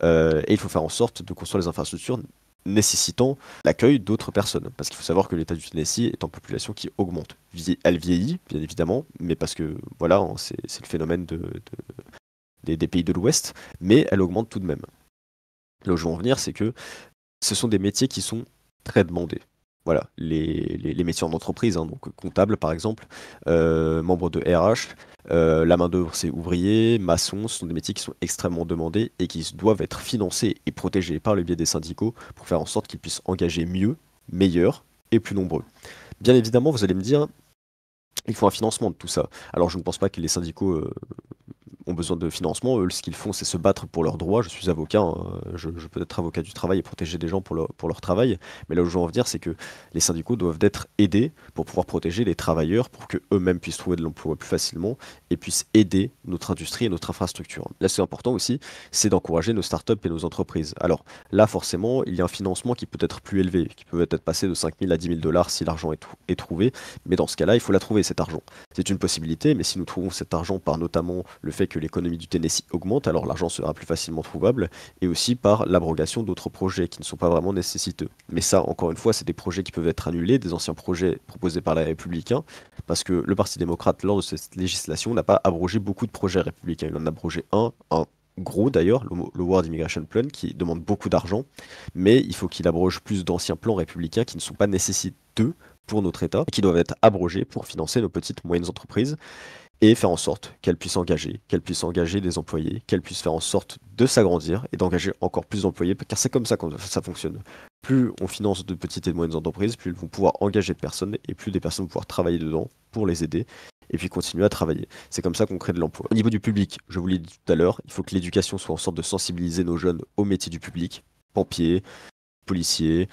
et il faut faire en sorte de construire des infrastructures nécessitant l'accueil d'autres personnes. Parce qu'il faut savoir que l'État du Tennessee est en population qui augmente. Elle vieillit, bien évidemment, mais parce que, voilà, hein, c'est le phénomène des pays de l'Ouest, mais elle augmente tout de même. Là où je veux en venir, c'est que ce sont des métiers qui sont très demandés. Voilà, les métiers en entreprise, hein, donc comptable par exemple, membre de RH, la main-d'œuvre c'est ouvrier, maçon, ce sont des métiers qui sont extrêmement demandés et qui doivent être financés et protégés par le biais des syndicaux pour faire en sorte qu'ils puissent engager mieux, meilleur et plus nombreux. Bien évidemment, vous allez me dire, il faut un financement de tout ça. Alors je ne pense pas que les syndicaux ont besoin de financement. Eux, ce qu'ils font, c'est se battre pour leurs droits. Je suis avocat, hein, je peux être avocat du travail et protéger des gens pour leur travail. Mais là où je veux en venir, c'est que les syndicaux doivent être aidés pour pouvoir protéger les travailleurs, pour qu'eux-mêmes puissent trouver de l'emploi plus facilement et puissent aider notre industrie et notre infrastructure. Là, c'est important aussi, c'est d'encourager nos startups et nos entreprises. Alors là, forcément, il y a un financement qui peut être plus élevé, qui peut être passé de 5 000 à 10 000 dollars si l'argent est trouvé. Mais dans ce cas-là, il faut la trouver, cet argent. C'est une possibilité, mais si nous trouvons cet argent par notamment le fait que l'économie du Tennessee augmente, alors l'argent sera plus facilement trouvable, et aussi par l'abrogation d'autres projets qui ne sont pas vraiment nécessiteux. Mais ça, encore une fois, c'est des projets qui peuvent être annulés, des anciens projets proposés par les Républicains, parce que le Parti démocrate, lors de cette législation, n'a pas abrogé beaucoup de projets républicains. Il en a abrogé un gros d'ailleurs, le World Immigration Plan, qui demande beaucoup d'argent, mais il faut qu'il abroge plus d'anciens plans républicains qui ne sont pas nécessiteux pour notre État, et qui doivent être abrogés pour financer nos petites moyennes entreprises et faire en sorte qu'elles puissent engager des employés, qu'elles puissent faire en sorte de s'agrandir et d'engager encore plus d'employés, car c'est comme ça que ça fonctionne. Plus on finance de petites et de moyennes entreprises, plus elles vont pouvoir engager de personnes, et plus des personnes vont pouvoir travailler dedans pour les aider, et puis continuer à travailler. C'est comme ça qu'on crée de l'emploi. Au niveau du public, je vous l'ai dit tout à l'heure, il faut que l'éducation soit en sorte de sensibiliser nos jeunes au métier du public, pompiers, policiers,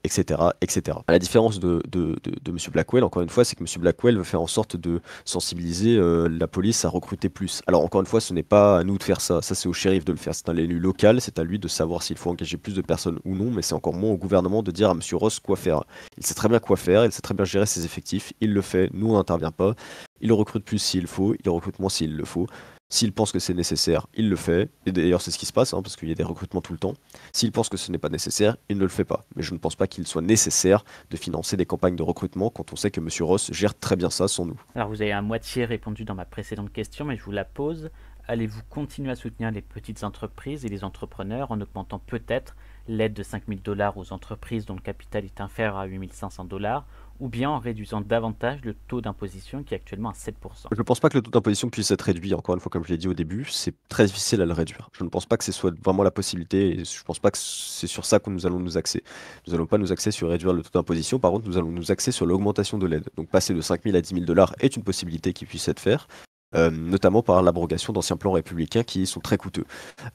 etc., etc. À la différence de M. Blackwell, encore une fois, c'est que M. Blackwell veut faire en sorte de sensibiliser la police à recruter plus. Alors encore une fois, ce n'est pas à nous de faire ça, ça c'est au shérif de le faire, c'est un élu local, c'est à lui de savoir s'il faut engager plus de personnes ou non, mais c'est encore moins au gouvernement de dire à M. Ross quoi faire. Il sait très bien quoi faire, il sait très bien gérer ses effectifs, il le fait, nous on n'intervient pas, il recrute plus s'il faut, il recrute moins s'il le faut. S'il pense que c'est nécessaire, il le fait. Et d'ailleurs, c'est ce qui se passe, hein, parce qu'il y a des recrutements tout le temps. S'il pense que ce n'est pas nécessaire, il ne le fait pas. Mais je ne pense pas qu'il soit nécessaire de financer des campagnes de recrutement quand on sait que M. Ross gère très bien ça sans nous. Alors vous avez à moitié répondu dans ma précédente question, mais je vous la pose. Allez-vous continuer à soutenir les petites entreprises et les entrepreneurs en augmentant peut-être l'aide de 5 000 dollars aux entreprises dont le capital est inférieur à 8 500 dollars, ou bien en réduisant davantage le taux d'imposition qui est actuellement à 7%? Je ne pense pas que le taux d'imposition puisse être réduit. Encore une fois, comme je l'ai dit au début, c'est très difficile à le réduire. Je ne pense pas que ce soit vraiment la possibilité, et je ne pense pas que c'est sur ça que nous allons nous axer. Nous n'allons pas nous axer sur réduire le taux d'imposition, par contre, nous allons nous axer sur l'augmentation de l'aide. Donc passer de 5 000 à 10 000 dollars est une possibilité qui puisse être faite. Notamment par l'abrogation d'anciens plans républicains qui sont très coûteux.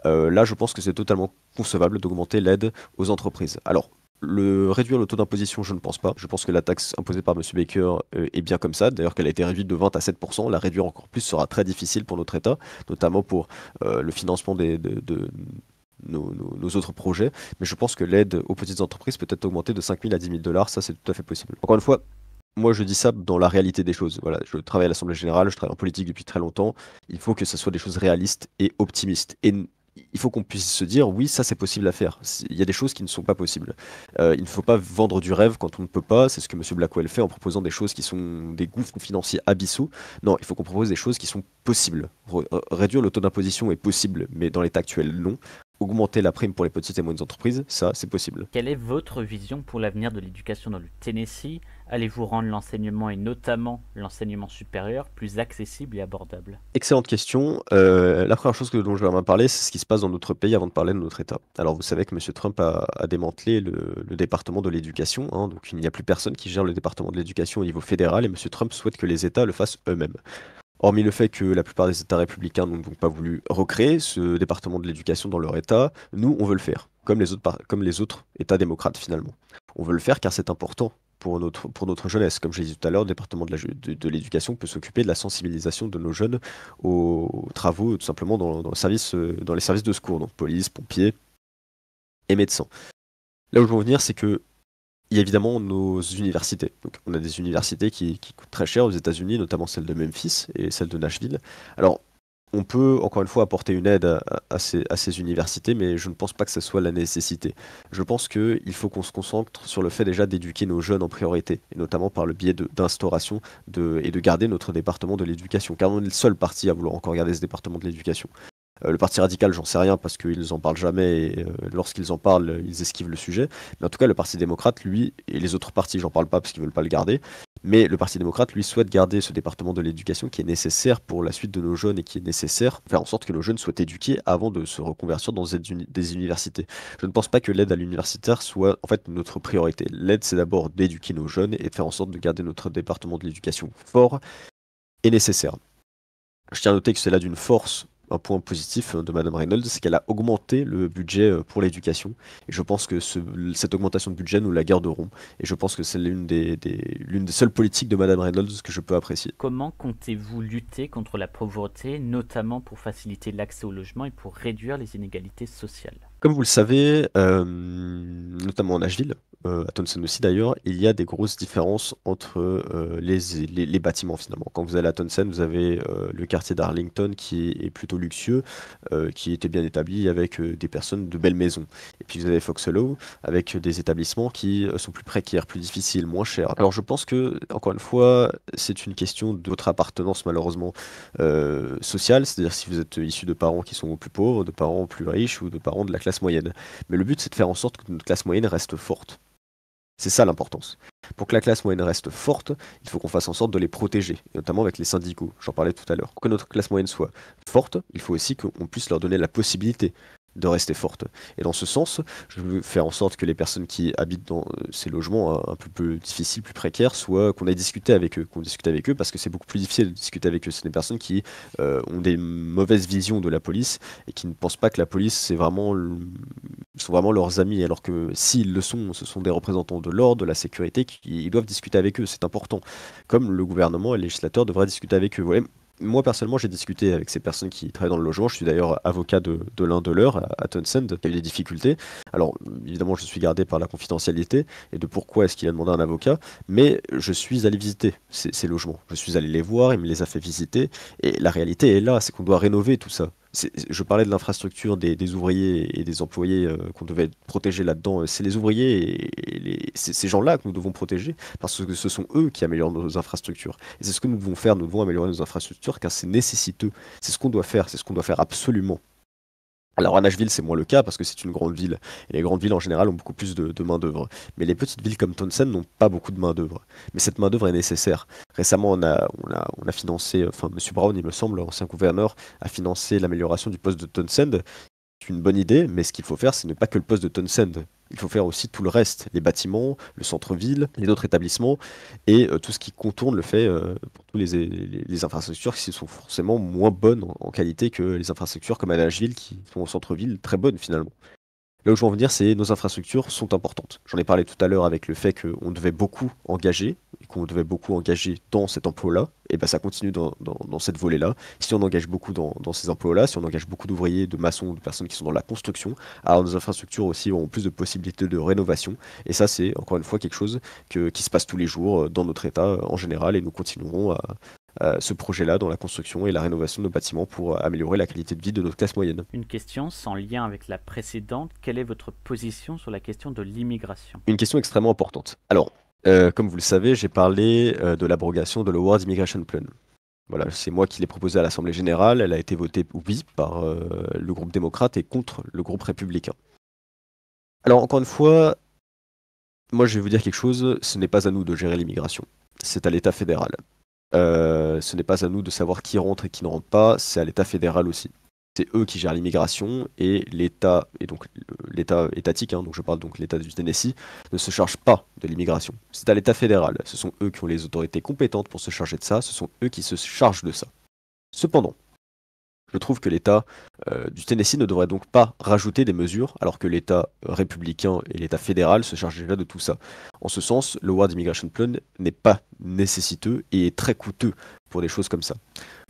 Là, je pense que c'est totalement concevable d'augmenter l'aide aux entreprises. Alors, réduire le taux d'imposition, je ne pense pas. Je pense que la taxe imposée par M. Baker est bien comme ça. D'ailleurs, qu'elle a été réduite de 20 à 7%. La réduire encore plus sera très difficile pour notre État, notamment pour le financement de nos autres projets. Mais je pense que l'aide aux petites entreprises peut être augmentée de 5 000 à 10 000 dollars. Ça, c'est tout à fait possible. Encore une fois, moi, je dis ça dans la réalité des choses. Voilà, je travaille à l'Assemblée générale, je travaille en politique depuis très longtemps. Il faut que ce soit des choses réalistes et optimistes. Et il faut qu'on puisse se dire, oui, ça c'est possible à faire. Il y a des choses qui ne sont pas possibles. Il ne faut pas vendre du rêve quand on ne peut pas. C'est ce que M. Blackwell fait en proposant des choses qui sont des gouffres financiers abyssaux. Non, il faut qu'on propose des choses qui sont possibles. Réduire le taux d'imposition est possible, mais dans l'état actuel, non. Augmenter la prime pour les petites et moyennes entreprises, ça, c'est possible. Quelle est votre vision pour l'avenir de l'éducation dans le Tennessee? Allez-vous rendre l'enseignement et notamment l'enseignement supérieur plus accessible et abordable? Excellente question. La première chose dont je vais parler, c'est ce qui se passe dans notre pays avant de parler de notre État. Alors, vous savez que M. Trump a démantelé le département de l'éducation, hein, donc il n'y a plus personne qui gère le département de l'éducation au niveau fédéral, et M. Trump souhaite que les États le fassent eux-mêmes. Hormis le fait que la plupart des États républicains n'ont donc pas voulu recréer ce département de l'éducation dans leur État, nous, on veut le faire, comme les autres États démocrates finalement. On veut le faire car c'est important pour notre jeunesse. Comme je l'ai dit tout à l'heure, le département de l'éducation peut s'occuper de la sensibilisation de nos jeunes aux travaux, tout simplement dans dans les services de secours, donc police, pompiers et médecins. Là où je veux en venir, c'est que il y a évidemment nos universités. Donc, on a des universités qui coûtent très cher aux États-Unis, notamment celle de Memphis et celle de Nashville. Alors, on peut encore une fois apporter une aide à ces universités, mais je ne pense pas que ce soit la nécessité. Je pense qu'il faut qu'on se concentre sur le fait déjà d'éduquer nos jeunes en priorité, et notamment par le biais d'instauration et de garder notre département de l'éducation, car on est le seul parti à vouloir encore garder ce département de l'éducation. Le Parti radical, j'en sais rien parce qu'ils n'en parlent jamais et lorsqu'ils en parlent, ils esquivent le sujet. Mais en tout cas, le Parti démocrate, lui, et les autres partis, j'en parle pas parce qu'ils veulent pas le garder, mais le Parti démocrate, lui, souhaite garder ce département de l'éducation qui est nécessaire pour la suite de nos jeunes et qui est nécessaire, faire en sorte que nos jeunes soient éduqués avant de se reconvertir dans des universités. Je ne pense pas que l'aide à l'universitaire soit en fait notre priorité. L'aide, c'est d'abord d'éduquer nos jeunes et de faire en sorte de garder notre département de l'éducation fort et nécessaire. Je tiens à noter que c'est là d'une force. Un point positif de Madame Reynolds, c'est qu'elle a augmenté le budget pour l'éducation. Et je pense que cette augmentation de budget, nous la garderons. Et je pense que c'est l'une des seules politiques de Madame Reynolds que je peux apprécier. Comment comptez-vous lutter contre la pauvreté, notamment pour faciliter l'accès au logement et pour réduire les inégalités sociales? Comme vous le savez, notamment en Nashville, à Townsend aussi d'ailleurs, il y a des grosses différences entre les bâtiments finalement. Quand vous allez à Townsend, vous avez le quartier d'Arlington qui est plutôt luxueux, qui était bien établi avec des personnes de belles maisons. Et puis vous avez Fox Hollow avec des établissements qui sont plus précaires, plus difficiles, moins chers. Alors je pense que, encore une fois, c'est une question de votre appartenance malheureusement sociale, c'est-à-dire si vous êtes issu de parents qui sont plus pauvres, de parents plus riches ou de parents de la classe moyenne. Mais le but, c'est de faire en sorte que notre classe moyenne reste forte. C'est ça l'importance. Pour que la classe moyenne reste forte, il faut qu'on fasse en sorte de les protéger, et notamment avec les syndicaux, j'en parlais tout à l'heure. Pour que notre classe moyenne soit forte, il faut aussi qu'on puisse leur donner la possibilité de rester forte. Et dans ce sens, je veux faire en sorte que les personnes qui habitent dans ces logements un peu plus difficiles, plus précaires, soit qu'on ait discuté avec eux, qu'on discute avec eux, parce que c'est beaucoup plus difficile de discuter avec eux. C'est des personnes qui ont des mauvaises visions de la police et qui ne pensent pas que la police sont vraiment leurs amis, alors que s'ils le sont, ce sont des représentants de l'ordre, de la sécurité, qui ils doivent discuter avec eux. C'est important. Comme le gouvernement et le législateur devraient discuter avec eux. Voilà. Moi, personnellement, j'ai discuté avec ces personnes qui travaillent dans le logement. Je suis d'ailleurs avocat de l'un de leurs à Townsend, qui a eu des difficultés. Alors, évidemment, je suis gardé par la confidentialité et de pourquoi est-ce qu'il a demandé un avocat, mais je suis allé visiter ces logements. Je suis allé les voir, il me les a fait visiter, et la réalité est là, c'est qu'on doit rénover tout ça. Je parlais de l'infrastructure des ouvriers et des employés qu'on devait protéger là-dedans. C'est les ouvriers et ces gens-là que nous devons protéger parce que ce sont eux qui améliorent nos infrastructures. Et c'est ce que nous devons faire. Nous devons améliorer nos infrastructures car c'est nécessiteux. C'est ce qu'on doit faire. C'est ce qu'on doit faire absolument. Alors à Nashville, c'est moins le cas parce que c'est une grande ville. Et les grandes villes en général ont beaucoup plus de main-d'œuvre. Mais les petites villes comme Townsend n'ont pas beaucoup de main-d'œuvre. Mais cette main-d'œuvre est nécessaire. Récemment, on a financé, enfin, M. Brown, il me semble, l'ancien gouverneur, a financé l'amélioration du poste de Townsend. C'est une bonne idée, mais ce qu'il faut faire, ce n'est pas que le poste de Townsend. Il faut faire aussi tout le reste, les bâtiments, le centre-ville, les autres établissements, et tout ce qui contourne le fait pour tous les infrastructures qui sont forcément moins bonnes en qualité que les infrastructures comme à Nashville, qui sont au centre-ville très bonnes finalement. Là où je veux en venir, c'est nos infrastructures sont importantes. J'en ai parlé tout à l'heure avec le fait qu'on devait beaucoup engager, et qu'on devait beaucoup engager dans cet emploi-là, et ben ça continue dans cette volée-là. Si on engage beaucoup dans ces emplois-là, si on engage beaucoup d'ouvriers, de maçons, de personnes qui sont dans la construction, alors nos infrastructures aussi auront plus de possibilités de rénovation. Et ça, c'est encore une fois quelque chose qui se passe tous les jours dans notre État en général, et nous continuerons ce projet-là dans la construction et la rénovation de nos bâtiments pour améliorer la qualité de vie de notre classe moyenne. Une question sans lien avec la précédente, quelle est votre position sur la question de l'immigration? Une question extrêmement importante. Alors, comme vous le savez, j'ai parlé de l'abrogation de l'Howard Immigration Plan. Voilà, c'est moi qui l'ai proposée à l'Assemblée générale. Elle a été votée oui par le groupe démocrate et contre le groupe républicain. Alors, encore une fois, moi je vais vous dire quelque chose, ce n'est pas à nous de gérer l'immigration. C'est à l'État fédéral. Ce n'est pas à nous de savoir qui rentre et qui ne rentre pas, c'est à l'État fédéral aussi. C'est eux qui gèrent l'immigration et l'État, et donc l'État étatique, donc je parle donc l'État du Tennessee, ne se charge pas de l'immigration. C'est à l'État fédéral. Ce sont eux qui ont les autorités compétentes pour se charger de ça, ce sont eux qui se chargent de ça. Cependant, Je trouve que l'État du Tennessee ne devrait donc pas rajouter des mesures, alors que l'État républicain et l'État fédéral se chargent déjà de tout ça. En ce sens, le World Immigration Plan n'est pas nécessiteux et est très coûteux pour des choses comme ça.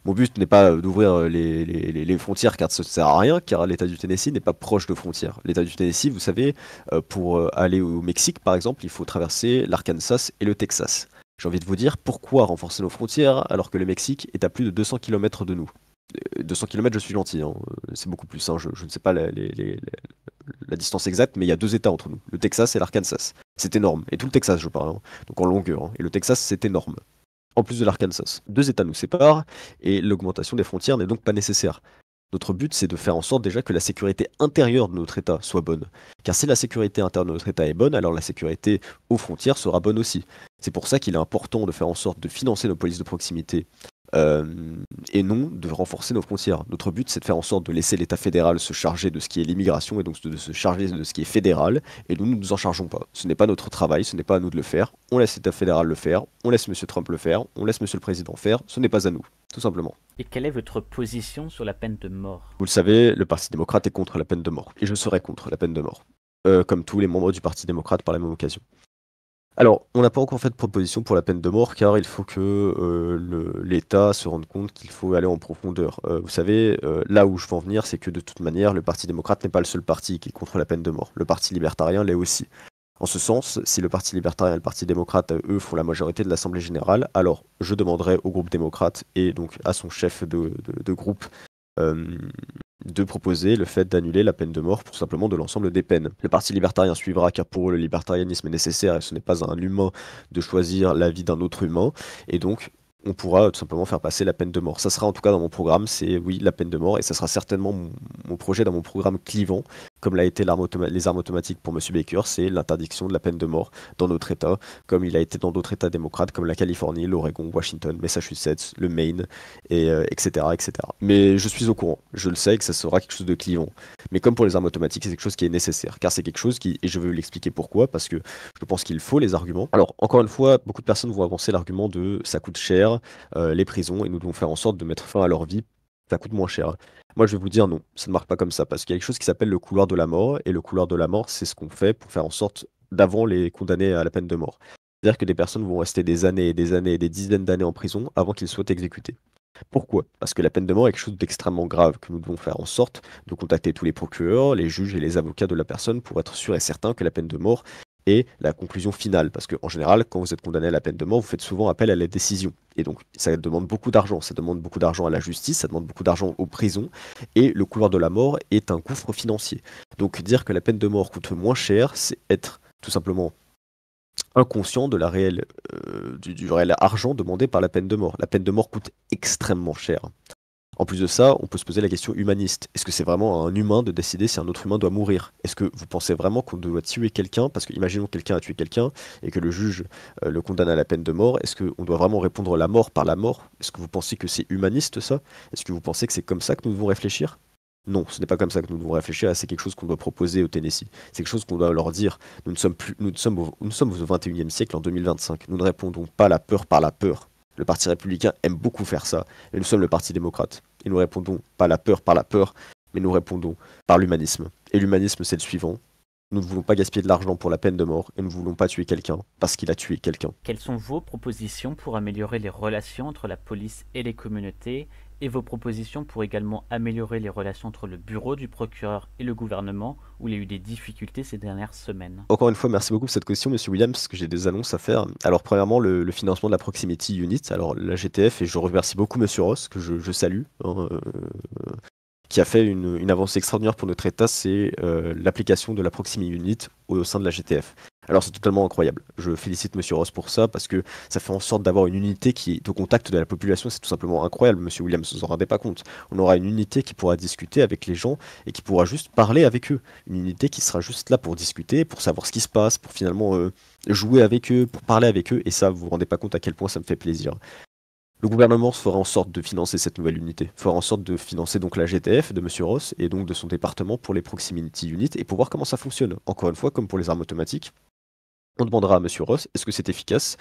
Mon but n'est pas d'ouvrir les frontières car ça ne sert à rien, car l'État du Tennessee n'est pas proche de frontières. L'État du Tennessee, vous savez, pour aller au Mexique par exemple, il faut traverser l'Arkansas et le Texas. J'ai envie de vous dire, pourquoi renforcer nos frontières alors que le Mexique est à plus de 200 km de nous? 200 km, je suis gentil, hein. C'est beaucoup plus, hein. Je ne sais pas la distance exacte, mais il y a deux États entre nous, le Texas et l'Arkansas. C'est énorme, et tout le Texas je parle, hein. Donc en longueur, hein. Et le Texas c'est énorme. En plus de l'Arkansas. Deux États nous séparent, et l'augmentation des frontières n'est donc pas nécessaire. Notre but, c'est de faire en sorte déjà que la sécurité intérieure de notre État soit bonne. Car si la sécurité intérieure de notre État est bonne, alors la sécurité aux frontières sera bonne aussi. C'est pour ça qu'il est important de faire en sorte de financer nos polices de proximité euh, et non de renforcer nos frontières. Notre but, c'est de faire en sorte de laisser l'État fédéral se charger de ce qui est l'immigration et donc de se charger de ce qui est fédéral, et nous ne nous en chargeons pas. Ce n'est pas notre travail, ce n'est pas à nous de le faire. On laisse l'État fédéral le faire, on laisse M. Trump le faire, on laisse M. le Président faire, ce n'est pas à nous, tout simplement. Et quelle est votre position sur la peine de mort? Vous le savez, le Parti démocrate est contre la peine de mort, et je serai contre la peine de mort, comme tous les membres du Parti démocrate par la même occasion. Alors, on n'a pas encore fait de proposition pour la peine de mort, car il faut que l'État se rende compte qu'il faut aller en profondeur. Vous savez, là où je veux en venir, c'est que de toute manière, le Parti démocrate n'est pas le seul parti qui est contre la peine de mort. Le Parti libertarien l'est aussi. En ce sens, si le Parti libertarien et le Parti démocrate, eux, font la majorité de l'Assemblée générale, alors je demanderai au groupe démocrate et donc à son chef de groupe euh, de proposer le fait d'annuler la peine de mort pour simplement de l'ensemble des peines. Le Parti libertarien suivra car pour eux le libertarianisme est nécessaire et ce n'est pas à un humain de choisir la vie d'un autre humain, et donc on pourra tout simplement faire passer la peine de mort. Ça sera en tout cas dans mon programme, c'est oui la peine de mort, et ça sera certainement mon projet dans mon programme clivant, comme l'a été les armes automatiques pour M. Baker, c'est l'interdiction de la peine de mort dans notre État, comme il a été dans d'autres États démocrates comme la Californie, l'Oregon, Washington, Massachusetts, le Maine, et etc., etc. Mais je suis au courant, je le sais que ça sera quelque chose de clivant. Mais comme pour les armes automatiques, c'est quelque chose qui est nécessaire, car c'est quelque chose qui, et je veux l'expliquer pourquoi, parce que je pense qu'il faut les arguments. Alors, encore une fois, beaucoup de personnes vont avancer l'argument de ça coûte cher, les prisons, et nous devons faire en sorte de mettre fin à leur vie, ça coûte moins cher. Moi, je vais vous dire non, ça ne marche pas comme ça, parce qu'il y a quelque chose qui s'appelle le couloir de la mort, et le couloir de la mort, c'est ce qu'on fait pour faire en sorte d'avant les condamner à la peine de mort. C'est-à-dire que des personnes vont rester des années et des années et des dizaines d'années en prison avant qu'ils soient exécutés. Pourquoi? Parce que la peine de mort est quelque chose d'extrêmement grave, que nous devons faire en sorte de contacter tous les procureurs, les juges et les avocats de la personne pour être sûr et certain que la peine de mort est la conclusion finale. Parce qu'en général, quand vous êtes condamné à la peine de mort, vous faites souvent appel à la décision. Et donc, ça demande beaucoup d'argent. Ça demande beaucoup d'argent à la justice, ça demande beaucoup d'argent aux prisons. Et le couloir de la mort est un gouffre financier. Donc, dire que la peine de mort coûte moins cher, c'est être tout simplement inconscient de du réel argent demandé par la peine de mort. La peine de mort coûte extrêmement cher. En plus de ça, on peut se poser la question humaniste. Est-ce que c'est vraiment à un humain de décider si un autre humain doit mourir? Est-ce que vous pensez vraiment qu'on doit tuer quelqu'un? Parce que imaginons que quelqu'un a tué quelqu'un et que le juge le condamne à la peine de mort. Est-ce qu'on doit vraiment répondre la mort par la mort? Est-ce que vous pensez que c'est humaniste ça? Est-ce que vous pensez que c'est comme ça que nous devons réfléchir? Non, ce n'est pas comme ça que nous devons réfléchir, c'est quelque chose qu'on doit proposer au Tennessee. C'est quelque chose qu'on doit leur dire. Nous sommes au 21e siècle, en 2025. Nous ne répondons pas à la peur par la peur. Le Parti républicain aime beaucoup faire ça, et nous sommes le Parti démocrate. Et nous répondons pas à la peur par la peur, mais nous répondons par l'humanisme. Et l'humanisme, c'est le suivant. Nous ne voulons pas gaspiller de l'argent pour la peine de mort, et nous ne voulons pas tuer quelqu'un parce qu'il a tué quelqu'un. Quelles sont vos propositions pour améliorer les relations entre la police et les communautés, et vos propositions pour également améliorer les relations entre le bureau du procureur et le gouvernement, où il y a eu des difficultés ces dernières semaines? Encore une fois, merci beaucoup pour cette question, Monsieur Williams, parce que j'ai des annonces à faire. Alors, premièrement, le financement de la Proximity Unit, alors la GTF, et je remercie beaucoup Monsieur Ross, que je salue, hein, qui a fait une avancée extraordinaire pour notre État, c'est l'application de la Proximity Unit au sein de la GTF. Alors c'est totalement incroyable. Je félicite Monsieur Ross pour ça, parce que ça fait en sorte d'avoir une unité qui est au contact de la population. C'est tout simplement incroyable, Monsieur Williams, vous en rendez pas compte. On aura une unité qui pourra discuter avec les gens et qui pourra juste parler avec eux. Une unité qui sera juste là pour discuter, pour savoir ce qui se passe, pour finalement jouer avec eux, pour parler avec eux. Et ça, vous vous rendez pas compte à quel point ça me fait plaisir. Le gouvernement fera en sorte de financer cette nouvelle unité, fera en sorte de financer donc la GTF de M. Ross et donc de son département pour les Proximity Units et pour voir comment ça fonctionne. Encore une fois, comme pour les armes automatiques, on demandera à M. Ross est-ce que c'est efficace,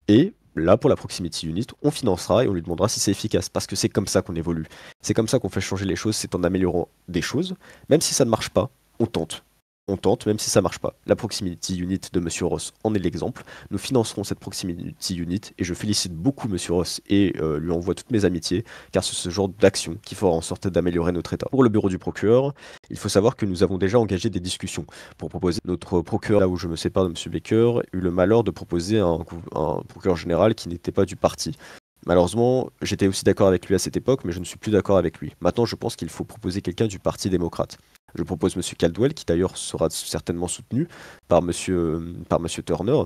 et là, pour la Proximity Unit, on financera et on lui demandera si c'est efficace, parce que c'est comme ça qu'on évolue. C'est comme ça qu'on fait changer les choses, c'est en améliorant des choses. Même si ça ne marche pas, on tente. On tente, même si ça ne marche pas. La Proximity Unit de Monsieur Ross en est l'exemple. Nous financerons cette Proximity Unit et je félicite beaucoup Monsieur Ross et lui envoie toutes mes amitiés, car c'est ce genre d'action qui fera en sorte d'améliorer notre État. Pour le bureau du procureur, il faut savoir que nous avons déjà engagé des discussions pour proposer notre procureur. Là où je me sépare de Monsieur Baker, eut le malheur de proposer un procureur général qui n'était pas du parti. Malheureusement, j'étais aussi d'accord avec lui à cette époque, mais je ne suis plus d'accord avec lui. Maintenant, je pense qu'il faut proposer quelqu'un du Parti démocrate. Je propose Monsieur Caldwell, qui d'ailleurs sera certainement soutenu par Monsieur Turner.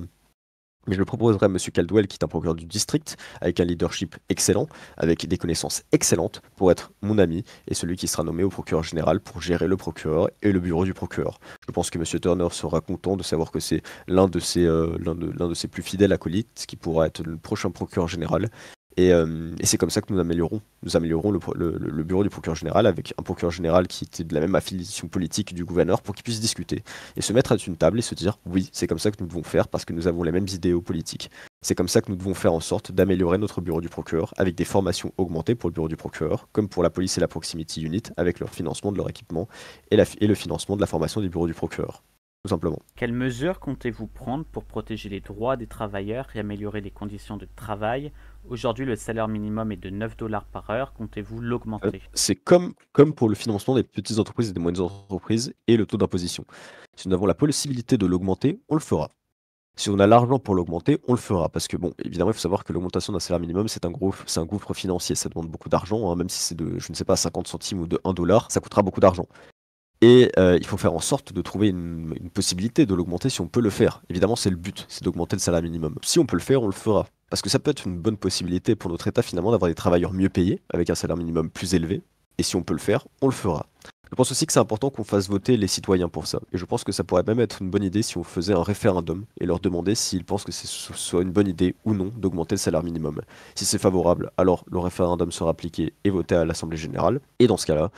Mais je proposerai Monsieur Caldwell, qui est un procureur du district, avec un leadership excellent, avec des connaissances excellentes, pour être mon ami, et celui qui sera nommé au procureur général pour gérer le procureur et le bureau du procureur. Je pense que Monsieur Turner sera content de savoir que c'est l'un de ses plus fidèles acolytes, qui pourra être le prochain procureur général. Et c'est comme ça que nous améliorons le bureau du procureur général avec un procureur général qui était de la même affiliation politique du gouverneur pour qu'il puisse discuter et se mettre à une table et se dire oui, c'est comme ça que nous devons faire parce que nous avons les mêmes idéaux politiques. C'est comme ça que nous devons faire en sorte d'améliorer notre bureau du procureur avec des formations augmentées pour le bureau du procureur, comme pour la police et la Proximity Unit, avec leur financement de leur équipement et le financement de la formation du bureau du procureur. Tout simplement. Quelles mesures comptez-vous prendre pour protéger les droits des travailleurs et améliorer les conditions de travail? Aujourd'hui, le salaire minimum est de 9 dollars par heure. Comptez-vous l'augmenter? C'est comme pour le financement des petites entreprises et des moyennes entreprises et le taux d'imposition. Si nous avons la possibilité de l'augmenter, on le fera. Si on a l'argent pour l'augmenter, on le fera. Parce que, bon, évidemment, il faut savoir que l'augmentation d'un salaire minimum, c'est un gouffre financier. Ça demande beaucoup d'argent, hein, même si c'est de, je ne sais pas, 50 centimes ou de 1 dollar, ça coûtera beaucoup d'argent. Et il faut faire en sorte de trouver une possibilité de l'augmenter si on peut le faire. Évidemment, c'est le but, c'est d'augmenter le salaire minimum. Si on peut le faire, on le fera. Parce que ça peut être une bonne possibilité pour notre État finalement d'avoir des travailleurs mieux payés, avec un salaire minimum plus élevé. Et si on peut le faire, on le fera. Je pense aussi que c'est important qu'on fasse voter les citoyens pour ça. Et je pense que ça pourrait même être une bonne idée si on faisait un référendum et leur demander s'ils pensent que ce soit une bonne idée ou non d'augmenter le salaire minimum. Si c'est favorable, alors le référendum sera appliqué et voté à l'Assemblée générale. Et dans ce cas-là,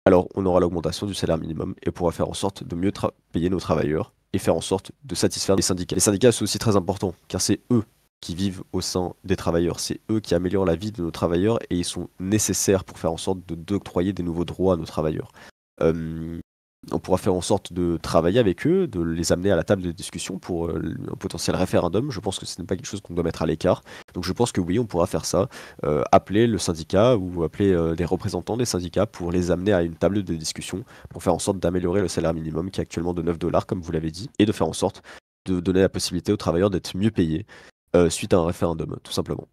alors on aura l'augmentation du salaire minimum et pourra faire en sorte de mieux payer nos travailleurs et faire en sorte de satisfaire les syndicats. Les syndicats, c'est aussi très important, car c'est eux qui vivent au sein des travailleurs, c'est eux qui améliorent la vie de nos travailleurs et ils sont nécessaires pour faire en sorte d'octroyer des nouveaux droits à nos travailleurs. On pourra faire en sorte de travailler avec eux, de les amener à la table de discussion pour un potentiel référendum. Je pense que ce n'est pas quelque chose qu'on doit mettre à l'écart. Donc je pense que oui, on pourra faire ça, appeler le syndicat ou appeler des représentants des syndicats pour les amener à une table de discussion pour faire en sorte d'améliorer le salaire minimum qui est actuellement de 9 dollars, comme vous l'avez dit, et de faire en sorte de donner la possibilité aux travailleurs d'être mieux payés suite à un référendum, tout simplement.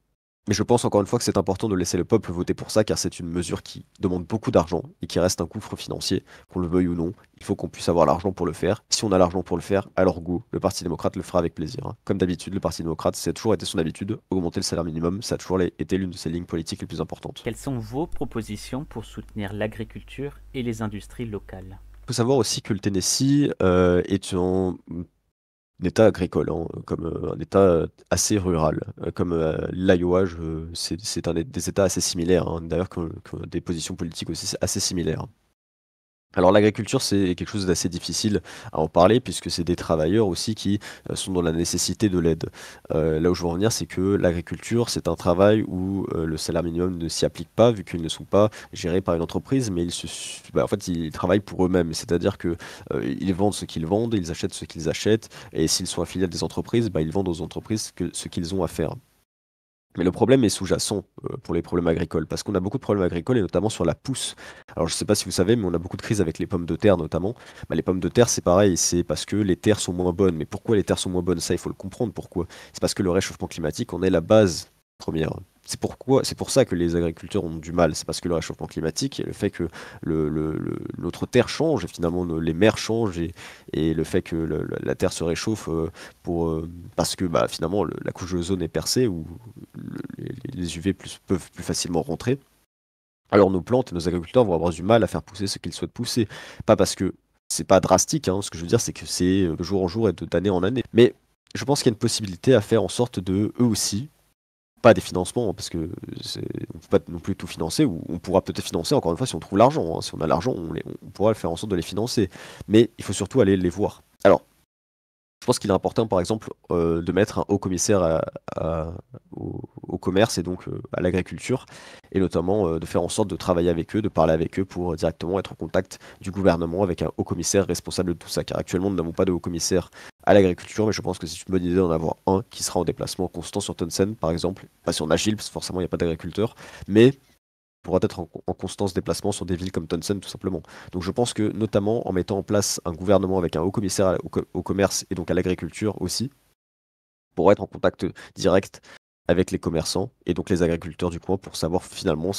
Mais je pense encore une fois que c'est important de laisser le peuple voter pour ça, car c'est une mesure qui demande beaucoup d'argent et qui reste un gouffre financier, qu'on le veuille ou non. Il faut qu'on puisse avoir l'argent pour le faire. Si on a l'argent pour le faire, alors go, le Parti démocrate le fera avec plaisir. Hein. Comme d'habitude, le Parti démocrate, ça a toujours été son habitude, augmenter le salaire minimum, ça a toujours été l'une de ses lignes politiques les plus importantes. Quelles sont vos propositions pour soutenir l'agriculture et les industries locales? Il faut savoir aussi que le Tennessee est un État agricole, hein, comme un État assez rural. Comme l'Iowa, c'est un des États assez similaires, hein, d'ailleurs que des positions politiques aussi assez similaires. Alors l'agriculture, c'est quelque chose d'assez difficile à en parler puisque c'est des travailleurs aussi qui sont dans la nécessité de l'aide. Là où je veux en venir, c'est que l'agriculture, c'est un travail où le salaire minimum ne s'y applique pas vu qu'ils ne sont pas gérés par une entreprise, mais en fait, ils travaillent pour eux-mêmes. C'est-à-dire que ils vendent ce qu'ils vendent, ils achètent ce qu'ils achètent, et s'ils sont affiliés à des entreprises, ils vendent aux entreprises ce qu'ils ont à faire. Mais le problème est sous-jacent pour les problèmes agricoles, parce qu'on a beaucoup de problèmes agricoles, et notamment sur la pousse. Alors je ne sais pas si vous savez, mais on a beaucoup de crises avec les pommes de terre notamment. Les pommes de terre, c'est pareil, c'est parce que les terres sont moins bonnes. Mais pourquoi les terres sont moins bonnes? Ça, il faut le comprendre, pourquoi. C'est parce que le réchauffement climatique en est la base première. C'est pour ça que les agriculteurs ont du mal. C'est parce que le réchauffement climatique et le fait que notre terre change, et finalement les mers changent, et le fait que la terre se réchauffe parce que finalement la couche de l'ozone est percée, où les UV peuvent plus facilement rentrer. Alors nos plantes et nos agriculteurs vont avoir du mal à faire pousser ce qu'ils souhaitent pousser. Pas parce que c'est pas drastique, hein, ce que je veux dire, c'est que c'est de jour en jour et d'année en année. Mais je pense qu'il y a une possibilité à faire en sorte de, eux aussi, pas des financements, parce que on peut pas non plus tout financer, ou on pourra peut-être financer, encore une fois, si on trouve l'argent. Hein. Si on a l'argent, on pourra faire en sorte de les financer. Mais il faut surtout aller les voir. Alors, Je pense qu'il est important, par exemple, de mettre un haut commissaire au commerce et donc à l'agriculture, et notamment de faire en sorte de travailler avec eux, de parler avec eux pour directement être en contact du gouvernement avec un haut commissaire responsable de tout ça. Car actuellement, nous n'avons pas de haut commissaire à l'agriculture, mais je pense que c'est une bonne idée d'en avoir un qui sera en déplacement constant sur Townsend, par exemple, pas sur Nashville, parce que forcément il n'y a pas d'agriculteurs, mais pourra être en constance déplacement sur des villes comme Townsend tout simplement. Donc je pense que notamment en mettant en place un gouvernement avec un haut commissaire au commerce et donc à l'agriculture aussi, pour être en contact direct avec les commerçants et donc les agriculteurs du coin pour savoir finalement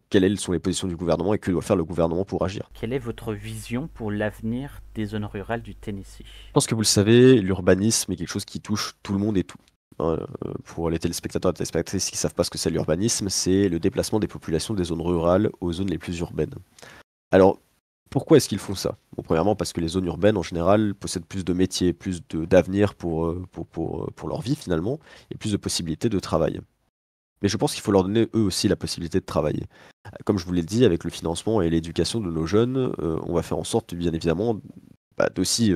quelles sont les positions du gouvernement et que doit faire le gouvernement pour agir. Quelle est votre vision pour l'avenir des zones rurales du Tennessee? Je pense que vous le savez, l'urbanisme est quelque chose qui touche tout le monde et tout. Pour les téléspectateurs et téléspectatrices qui ne savent pas ce que c'est l'urbanisme, c'est le déplacement des populations des zones rurales aux zones les plus urbaines. Alors, pourquoi est-ce qu'ils font ça? Bon, premièrement, parce que les zones urbaines, en général, possèdent plus de métiers, plus d'avenir pour leur vie, finalement, et plus de possibilités de travail. Mais je pense qu'il faut leur donner, eux aussi, la possibilité de travailler. Comme je vous l'ai dit, avec le financement et l'éducation de nos jeunes, on va faire en sorte, bien évidemment, d'aussi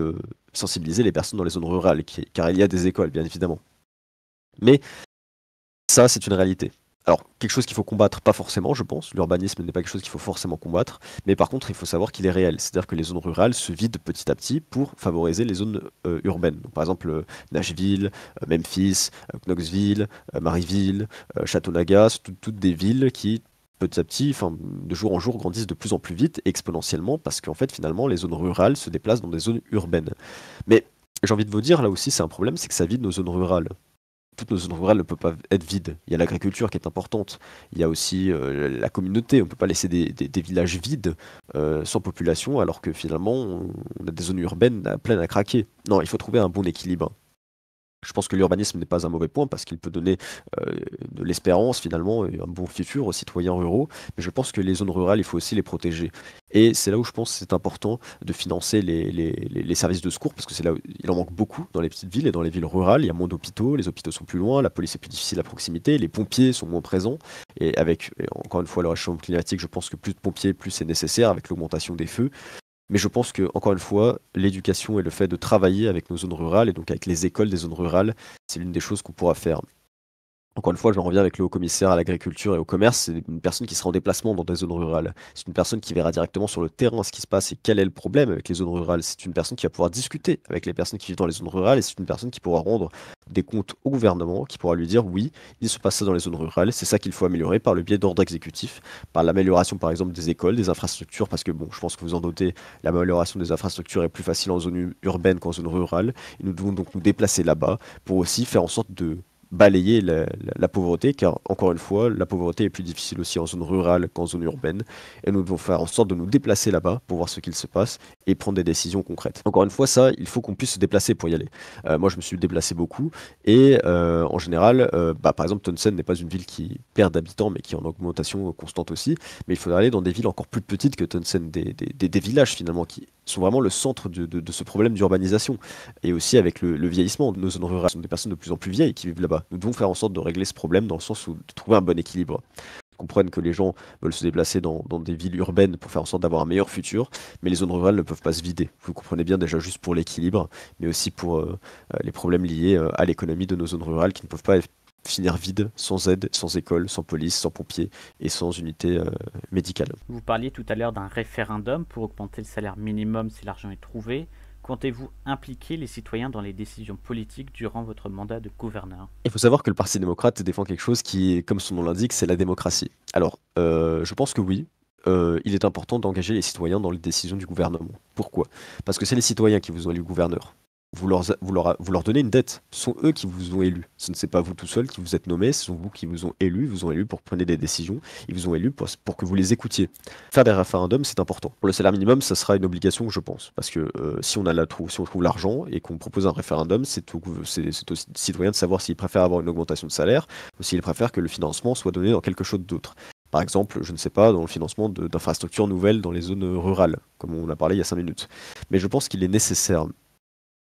sensibiliser les personnes dans les zones rurales, car il y a des écoles, bien évidemment. Mais ça, c'est une réalité. Alors, quelque chose qu'il faut combattre, pas forcément, je pense. L'urbanisme n'est pas quelque chose qu'il faut forcément combattre. Mais par contre, il faut savoir qu'il est réel. C'est-à-dire que les zones rurales se vident petit à petit pour favoriser les zones urbaines. Donc, par exemple, Nashville, Memphis, Knoxville, Maryville, Châteauneuf, toutes des villes qui, petit à petit, enfin, de jour en jour, grandissent de plus en plus vite, exponentiellement, parce qu'en fait, finalement, les zones rurales se déplacent dans des zones urbaines. Mais j'ai envie de vous dire, là aussi, c'est un problème, c'est que ça vide nos zones rurales. Toutes nos zones rurales ne peuvent pas être vides. Il y a l'agriculture qui est importante. Il y a aussi la communauté. On ne peut pas laisser des villages vides sans population alors que finalement on a des zones urbaines pleines à craquer. Non, il faut trouver un bon équilibre. Je pense que l'urbanisme n'est pas un mauvais point parce qu'il peut donner de l'espérance finalement et un bon futur aux citoyens ruraux. Mais je pense que les zones rurales, il faut aussi les protéger. Et c'est là où je pense que c'est important de financer les services de secours parce que c'est là où il en manque beaucoup dans les petites villes et dans les villes rurales. Il y a moins d'hôpitaux, les hôpitaux sont plus loin, la police est plus difficile à proximité, les pompiers sont moins présents. Et avec, encore une fois, le réchauffement climatique, je pense que plus de pompiers, plus c'est nécessaire avec l'augmentation des feux. Mais je pense que, encore une fois, l'éducation et le fait de travailler avec nos zones rurales et donc avec les écoles des zones rurales, c'est l'une des choses qu'on pourra faire. Encore une fois, j'en reviens avec le haut commissaire à l'agriculture et au commerce. C'est une personne qui sera en déplacement dans des zones rurales. C'est une personne qui verra directement sur le terrain ce qui se passe et quel est le problème avec les zones rurales. C'est une personne qui va pouvoir discuter avec les personnes qui vivent dans les zones rurales et c'est une personne qui pourra rendre des comptes au gouvernement, qui pourra lui dire oui, il se passe ça dans les zones rurales, c'est ça qu'il faut améliorer par le biais d'ordre exécutif, par l'amélioration par exemple des écoles, des infrastructures, parce que bon, je pense que vous en doutez, l'amélioration des infrastructures est plus facile en zone urbaine qu'en zone rurale. Et nous devons donc nous déplacer là-bas pour aussi faire en sorte de balayer la pauvreté, car encore une fois, la pauvreté est plus difficile aussi en zone rurale qu'en zone urbaine, et nous devons faire en sorte de nous déplacer là-bas pour voir ce qu'il se passe et prendre des décisions concrètes. Encore une fois, ça, il faut qu'on puisse se déplacer pour y aller. Moi, je me suis déplacé beaucoup, et en général, par exemple, Townsend n'est pas une ville qui perd d'habitants, mais qui est en augmentation constante aussi, mais il faudrait aller dans des villes encore plus petites que Townsend, des villages finalement, qui sont vraiment le centre de ce problème d'urbanisation, et aussi avec le vieillissement de nos zones rurales. Ce sont des personnes de plus en plus vieilles qui vivent là-bas. Nous devons faire en sorte de régler ce problème dans le sens où de trouver un bon équilibre. Ils comprennent que les gens veulent se déplacer dans des villes urbaines pour faire en sorte d'avoir un meilleur futur, mais les zones rurales ne peuvent pas se vider. Vous comprenez bien déjà juste pour l'équilibre, mais aussi pour les problèmes liés à l'économie de nos zones rurales qui ne peuvent pas finir vides, sans aide, sans école, sans police, sans pompiers et sans unité médicale. Vous parliez tout à l'heure d'un référendum pour augmenter le salaire minimum si l'argent est trouvé. Comptez-vous impliquer les citoyens dans les décisions politiques durant votre mandat de gouverneur? Il faut savoir que le Parti démocrate défend quelque chose qui, comme son nom l'indique, c'est la démocratie. Alors, je pense que oui, il est important d'engager les citoyens dans les décisions du gouvernement. Pourquoi? Parce que c'est les citoyens qui vous ont élu gouverneur. Vous leur donnez une dette. Ce sont eux qui vous ont élu. Ce n'est pas vous tout seul qui vous êtes nommé, ce sont vous qui vous ont élu. Ils vous ont élu pour prendre des décisions. Ils vous ont élu pour que vous les écoutiez. Faire des référendums, c'est important. Pour le salaire minimum, ça sera une obligation, je pense. Parce que si on trouve l'argent et qu'on propose un référendum, c'est aux citoyens de savoir s'ils préfèrent avoir une augmentation de salaire ou s'ils préfèrent que le financement soit donné dans quelque chose d'autre. Par exemple, je ne sais pas, dans le financement d'infrastructures nouvelles dans les zones rurales, comme on a parlé il y a 5 minutes. Mais je pense qu'il est nécessaire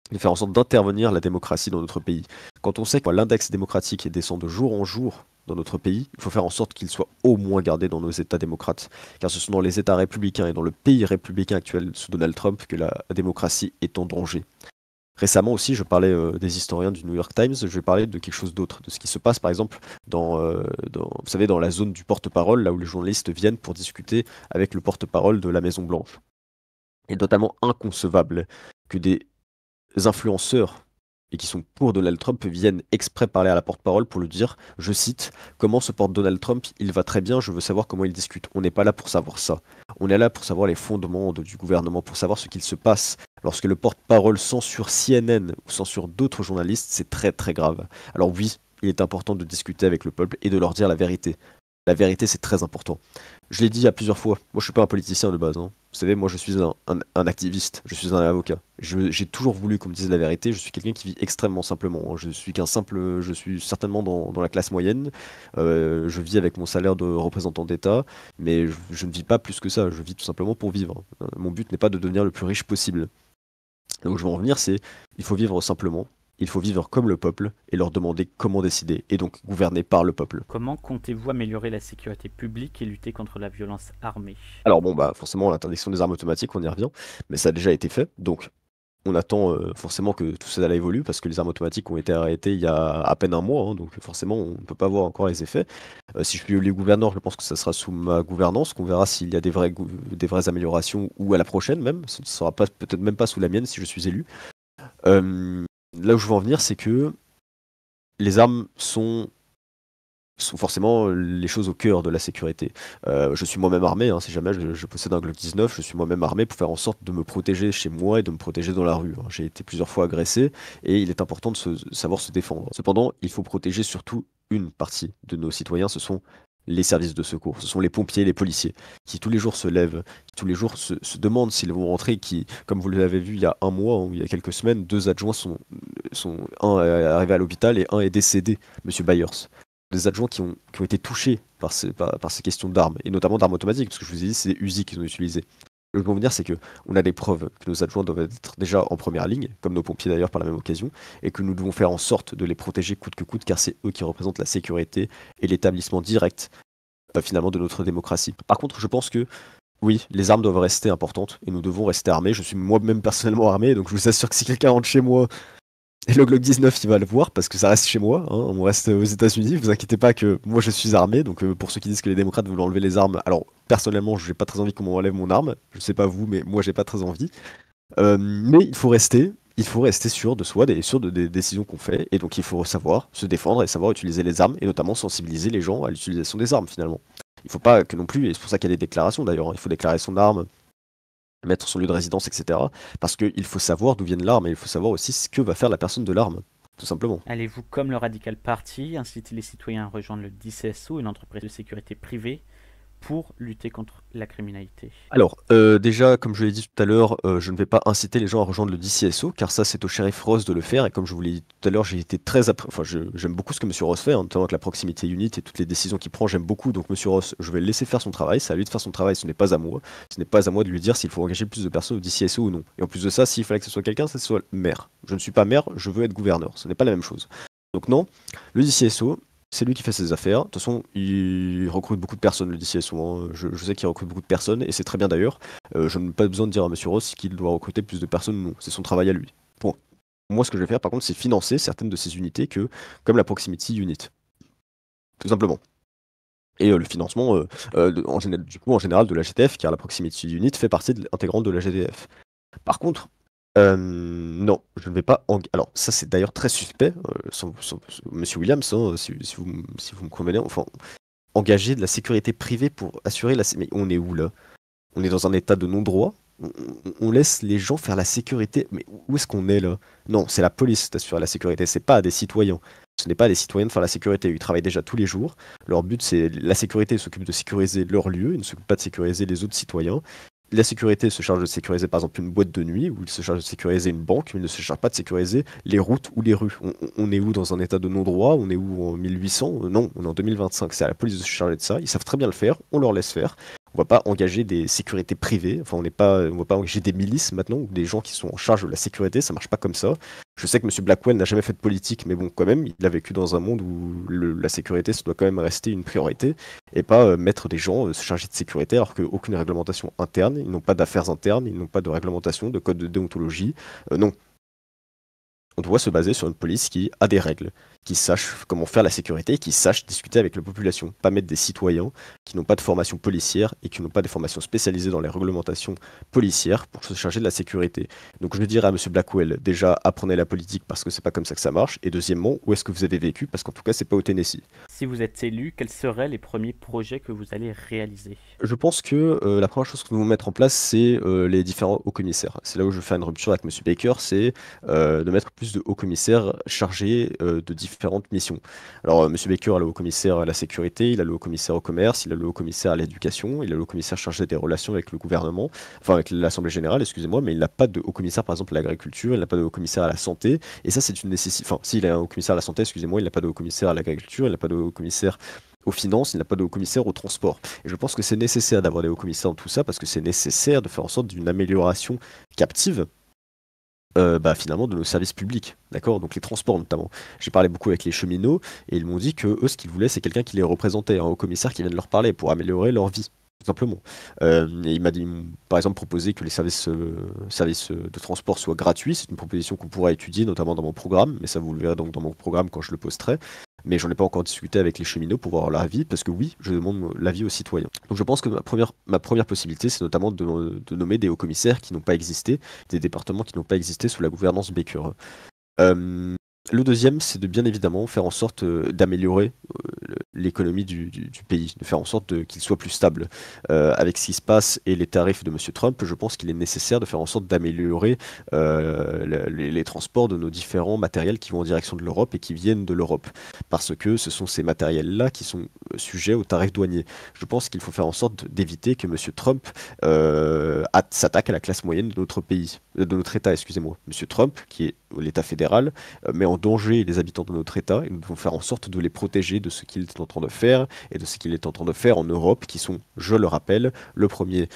de faire en sorte d'intervenir la démocratie dans notre pays. Quand on sait que l'index démocratique descend de jour en jour dans notre pays, il faut faire en sorte qu'il soit au moins gardé dans nos États démocrates. Car ce sont dans les États républicains et dans le pays républicain actuel sous Donald Trump que la démocratie est en danger. Récemment aussi, je parlais des historiens du New York Times, je vais parler de quelque chose d'autre, de ce qui se passe par exemple vous savez, dans la zone du porte-parole, là où les journalistes viennent pour discuter avec le porte-parole de la Maison-Blanche. Il est totalement inconcevable que des influenceurs et qui sont pour Donald Trump viennent exprès parler à la porte-parole pour lui dire, je cite, comment se porte Donald Trump, il va très bien, je veux savoir comment il discute. On n'est pas là pour savoir ça. On est là pour savoir les fondements du gouvernement, pour savoir ce qu'il se passe. Lorsque le porte-parole censure CNN ou censure d'autres journalistes, c'est très très grave. Alors oui, il est important de discuter avec le peuple et de leur dire la vérité. La vérité, c'est très important. Je l'ai dit à plusieurs fois. Moi, je suis pas un politicien de base, hein. Vous savez, moi, je suis un activiste. Je suis un avocat. J'ai toujours voulu qu'on me dise la vérité. Je suis quelqu'un qui vit extrêmement simplement, hein. Je suis certainement dans la classe moyenne. Je vis avec mon salaire de représentant d'État, mais je ne vis pas plus que ça. Je vis tout simplement pour vivre. Mon but n'est pas de devenir le plus riche possible. Là où je veux en venir, c'est il faut vivre simplement. Il faut vivre comme le peuple et leur demander comment décider, et donc gouverner par le peuple. Comment comptez-vous améliorer la sécurité publique et lutter contre la violence armée? Alors bon, bah forcément, l'interdiction des armes automatiques, on y revient, mais ça a déjà été fait, donc on attend forcément que tout ça évolue, parce que les armes automatiques ont été arrêtées il y a à peine un mois, hein, donc forcément, on ne peut pas voir encore les effets. Si je suis les gouverneurs, je pense que ça sera sous ma gouvernance, qu'on verra s'il y a des vraies améliorations, ou à la prochaine même, ce ne sera pas peut-être même pas sous la mienne si je suis élu. Là où je veux en venir, c'est que les armes sont forcément les choses au cœur de la sécurité. Je suis moi-même armé, hein, si jamais je possède un Glock 19, je suis moi-même armé pour faire en sorte de me protéger chez moi et de me protéger dans la rue, hein. J'ai été plusieurs fois agressé et il est important de savoir se défendre. Cependant, il faut protéger surtout une partie de nos citoyens, ce sont les services de secours, ce sont les pompiers, les policiers, qui tous les jours se lèvent, qui tous les jours se demandent s'ils vont rentrer, qui, comme vous l'avez vu il y a un mois ou il y a quelques semaines, deux adjoints un est arrivé à l'hôpital et un est décédé, Monsieur Byers. Des adjoints qui ont été touchés par ces questions d'armes, et notamment d'armes automatiques, parce que je vous ai dit, c'est des Uzi qu'ils ont utilisés. Ce que je veux dire, c'est qu'on a des preuves que nos adjoints doivent être déjà en première ligne, comme nos pompiers d'ailleurs par la même occasion, et que nous devons faire en sorte de les protéger coûte que coûte, car c'est eux qui représentent la sécurité et l'établissement direct, finalement, de notre démocratie. Par contre, je pense que oui, les armes doivent rester importantes, et nous devons rester armés. Je suis moi-même personnellement armé, donc je vous assure que si quelqu'un rentre chez moi, et le Glock 19, il va le voir parce que ça reste chez moi, hein. On reste aux États-Unis. Vous inquiétez pas que moi je suis armé. Donc pour ceux qui disent que les démocrates veulent enlever les armes, alors personnellement, j'ai pas très envie qu'on m'enlève mon arme. Je sais pas vous, mais moi j'ai pas très envie. Mais il faut rester. Il faut rester sûr de soi et sûr des décisions qu'on fait. Et donc il faut savoir se défendre et savoir utiliser les armes et notamment sensibiliser les gens à l'utilisation des armes finalement. Il faut pas que non plus, et c'est pour ça qu'il y a des déclarations d'ailleurs, hein. Il faut déclarer son arme, mettre son lieu de résidence, etc. Parce qu'il faut savoir d'où viennent l'arme et il faut savoir aussi ce que va faire la personne de l'arme, tout simplement. Allez-vous, comme le Radical Party, inciter les citoyens à rejoindre le DCSO, une entreprise de sécurité privée, pour lutter contre la criminalité? Alors, déjà, comme je l'ai dit tout à l'heure, je ne vais pas inciter les gens à rejoindre le DCSO, car ça, c'est au shérif Ross de le faire. Et comme je vous l'ai dit tout à l'heure, j'ai été j'aime beaucoup ce que Monsieur Ross fait, hein, notamment avec la proximité unit et toutes les décisions qu'il prend, j'aime beaucoup. Donc, Monsieur Ross, je vais le laisser faire son travail. C'est à lui de faire son travail, ce n'est pas à moi. Ce n'est pas à moi de lui dire s'il faut engager plus de personnes au DCSO ou non. Et en plus de ça, s'il fallait que ce soit quelqu'un, ça soit le maire. Je ne suis pas maire, je veux être gouverneur. Ce n'est pas la même chose. Donc non, le DCSO, c'est lui qui fait ses affaires. De toute façon, il recrute beaucoup de personnes, le DCSO, hein. Je sais qu'il recrute beaucoup de personnes, et c'est très bien d'ailleurs. Je n'ai pas besoin de dire à Monsieur Ross qu'il doit recruter plus de personnes, non. C'est son travail à lui. Point. Moi, ce que je vais faire, par contre, c'est financer certaines de ces unités comme la Proximity Unit. Tout simplement. Et le financement, en général, de la GTF, car la Proximity Unit fait partie intégrante de la GDF. Par contre, non, je ne vais pas. Alors, ça, c'est d'ailleurs très suspect, Monsieur Williams, hein, si vous me convenez. Enfin, engager de la sécurité privée pour assurer la. Mais on est où là? On est dans un état de non-droit. On laisse les gens faire la sécurité. Mais où est-ce qu'on est là? Non, c'est la police d'assurer la sécurité. C'est pas à des citoyens. Ce n'est pas à des citoyens de faire la sécurité. Ils travaillent déjà tous les jours. Leur but, c'est la sécurité. Ils s'occupent de sécuriser leur lieu. Ils ne s'occupent pas de sécuriser les autres citoyens. La sécurité se charge de sécuriser par exemple une boîte de nuit, ou il se charge de sécuriser une banque, mais il ne se charge pas de sécuriser les routes ou les rues. On est où dans un état de non-droit? On est où en 1800? Non, on est en 2025. C'est à la police de se charger de ça. Ils savent très bien le faire. On leur laisse faire. On va pas engager des sécurités privées. Enfin, on va pas engager des milices maintenant, ou des gens qui sont en charge de la sécurité. Ça marche pas comme ça. Je sais que Monsieur Blackwell n'a jamais fait de politique, mais bon, quand même, il a vécu dans un monde où la sécurité, ça doit quand même rester une priorité, et pas mettre des gens se charger de sécurité alors qu'aucune réglementation interne, ils n'ont pas d'affaires internes, ils n'ont pas de réglementation, de code de déontologie. Non. on doit se baser sur une police qui a des règles, qui sache comment faire la sécurité, qui sache discuter avec la population, pas mettre des citoyens qui n'ont pas de formation policière et qui n'ont pas des formations spécialisées dans les réglementations policières pour se charger de la sécurité. Donc je dirais à Monsieur Blackwell, déjà apprenez la politique parce que c'est pas comme ça que ça marche, et deuxièmement, où est-ce que vous avez vécu, parce qu'en tout cas c'est pas au Tennessee. Si vous êtes élu, quels seraient les premiers projets que vous allez réaliser? Je pense que la première chose que nous devons mettre en place, c'est les différents hauts commissaires. C'est là où je fais une rupture avec Monsieur Baker, c'est de mettre plus de hauts commissaires chargés de différentes missions. Alors, Monsieur Baker a le haut commissaire à la sécurité, il a le haut commissaire au commerce, il a le haut commissaire à l'éducation, il a le haut commissaire chargé des relations avec le gouvernement, enfin avec l'Assemblée générale, excusez-moi, mais il n'a pas de haut commissaire, par exemple, à l'agriculture, il n'a pas de haut commissaire à la santé, et ça, c'est une nécessité. Enfin, s'il a un haut commissaire à la santé, excusez-moi, il n'a pas de haut commissaire à l'agriculture, il n'a pas de haut commissaire aux finances, il n'a pas de haut commissaire au transport. Et je pense que c'est nécessaire d'avoir des hauts commissaires dans tout ça parce que c'est nécessaire de faire en sorte d'une amélioration captive finalement de nos services publics, d'accord? Donc les transports notamment. J'ai parlé beaucoup avec les cheminots et ils m'ont dit que eux, ce qu'ils voulaient, c'est quelqu'un qui les représentait, un haut commissaire qui vienne leur parler pour améliorer leur vie. Tout simplement. Et ils m'ont par exemple proposé que les services de transport soient gratuits. C'est une proposition qu'on pourra étudier, notamment dans mon programme, mais ça vous le verrez donc dans mon programme quand je le posterai. Mais j'en ai pas encore discuté avec les cheminots pour voir leur avis, parce que oui, je demande l'avis aux citoyens. Donc je pense que ma première possibilité, c'est notamment de nommer des hauts commissaires qui n'ont pas existé, des départements qui n'ont pas existé sous la gouvernance Baker. Euh, le deuxième, c'est de bien évidemment faire en sorte d'améliorer l'économie du pays, de faire en sorte qu'il soit plus stable. Avec ce qui se passe et les tarifs de Monsieur Trump, je pense qu'il est nécessaire de faire en sorte d'améliorer les transports de nos différents matériels qui vont en direction de l'Europe et qui viennent de l'Europe. Parce que ce sont ces matériels-là qui sont sujets aux tarifs douaniers. Je pense qu'il faut faire en sorte d'éviter que Monsieur Trump s'attaque à la classe moyenne de notre pays, de notre État, excusez-moi. Monsieur Trump, qui est l'État fédéral, met en danger les habitants de notre État et nous devons faire en sorte de les protéger de ce qu'il est en train de faire et de ce qu'il est en train de faire en Europe, qui sont, je le rappelle, le premier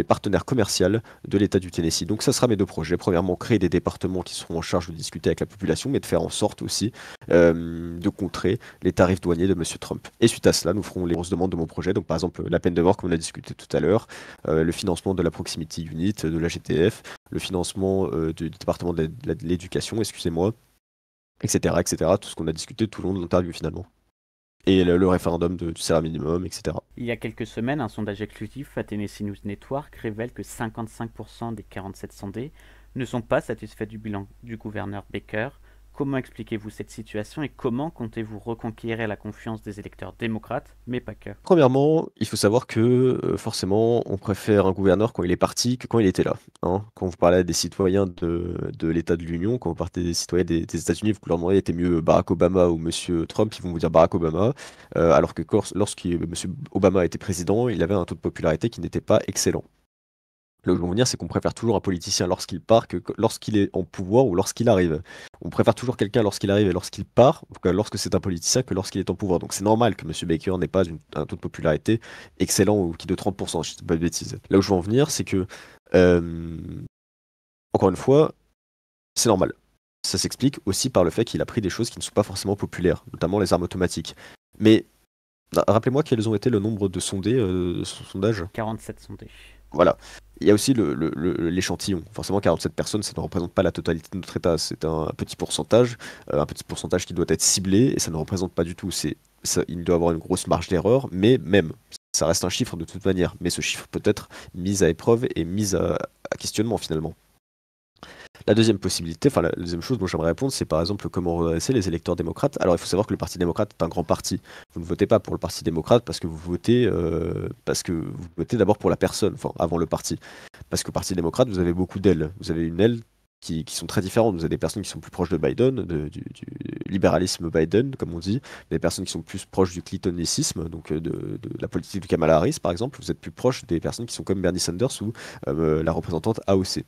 partenaire commercial de l'État du Tennessee. Donc ça sera mes deux projets. Premièrement, créer des départements qui seront en charge de discuter avec la population, mais de faire en sorte aussi de contrer les tarifs douaniers de Monsieur Trump. Et suite à cela, nous ferons les grosses demandes de mon projet. Donc par exemple, la peine de mort, comme on a discuté tout à l'heure, le financement de la Proximity Unit, de la GTF, le financement du département de l'éducation, excusez-moi, etc., etc., tout ce qu'on a discuté tout le long de l'interview finalement. Et le référendum du salaire minimum, etc. Il y a quelques semaines, un sondage exclusif à Tennessee News Network révèle que 55% des 47 sondés ne sont pas satisfaits du bilan du gouverneur Baker. Comment expliquez-vous cette situation et comment comptez-vous reconquérir la confiance des électeurs démocrates, mais pas que? Premièrement, il faut savoir que forcément, on préfère un gouverneur quand il est parti que quand il était là, hein. Quand vous parlez des citoyens de l'État de l'Union, quand vous partez des citoyens des États-Unis, vous leur demandez était mieux Barack Obama ou Monsieur Trump, ils vont vous dire Barack Obama, alors que lorsque Monsieur Obama était président, il avait un taux de popularité qui n'était pas excellent. Là où je veux en venir, c'est qu'on préfère toujours un politicien lorsqu'il part que lorsqu'il est en pouvoir ou lorsqu'il arrive. On préfère toujours quelqu'un lorsqu'il arrive et lorsqu'il part, que lorsque c'est un politicien que lorsqu'il est en pouvoir. Donc c'est normal que Monsieur Baker n'ait pas un taux de popularité excellent ou qui est de 30%, je ne dis pas de bêtises. Là où je veux en venir, c'est que, euh, encore une fois, c'est normal. Ça s'explique aussi par le fait qu'il a pris des choses qui ne sont pas forcément populaires, notamment les armes automatiques. Mais rappelez-moi quels ont été le nombre de sondés de son sondage. 47 sondés. Voilà. Il y a aussi l'échantillon. Forcément, 47 personnes, ça ne représente pas la totalité de notre État. C'est un petit pourcentage qui doit être ciblé, et ça ne représente pas du tout. Il doit avoir une grosse marge d'erreur, mais même, ça reste un chiffre de toute manière. Mais ce chiffre peut être mis à épreuve et mis à questionnement finalement. La deuxième possibilité, enfin la deuxième chose dont j'aimerais répondre, c'est par exemple comment redresser les électeurs démocrates. Alors il faut savoir que le Parti démocrate est un grand parti. Vous ne votez pas pour le Parti démocrate parce que vous votez d'abord pour la personne, enfin avant le parti. Parce qu'au Parti démocrate, vous avez beaucoup d'ailes. Vous avez une aile qui sont très différentes. Vous avez des personnes qui sont plus proches de Biden, du libéralisme Biden, comme on dit, des personnes qui sont plus proches du clintonicisme, donc de la politique de Kamala Harris par exemple. Vous êtes plus proche des personnes qui sont comme Bernie Sanders ou la représentante AOC.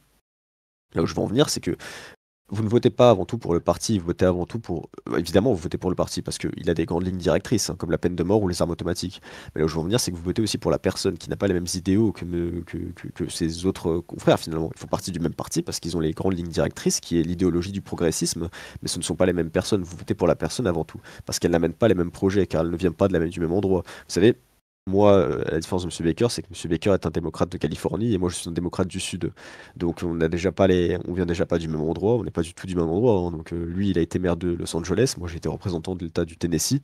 Là où je veux en venir, c'est que vous ne votez pas avant tout pour le parti, vous votez avant tout pour... Évidemment, vous votez pour le parti parce qu'il a des grandes lignes directrices, hein, comme la peine de mort ou les armes automatiques. Mais là où je veux en venir, c'est que vous votez aussi pour la personne qui n'a pas les mêmes idéaux que ses autres confrères, finalement. Ils font partie du même parti parce qu'ils ont les grandes lignes directrices, qui est l'idéologie du progressisme, mais ce ne sont pas les mêmes personnes. Vous votez pour la personne avant tout, parce qu'elle n'amène pas les mêmes projets, car elle ne vient pas du même endroit. Vous savez, Moi, à la différence de M. Baker, c'est que M. Baker est un démocrate de Californie et moi je suis un démocrate du Sud. Donc on vient déjà pas du même endroit, on n'est pas du tout du même endroit, hein. Donc lui, il a été maire de Los Angeles, moi j'ai été représentant de l'État du Tennessee.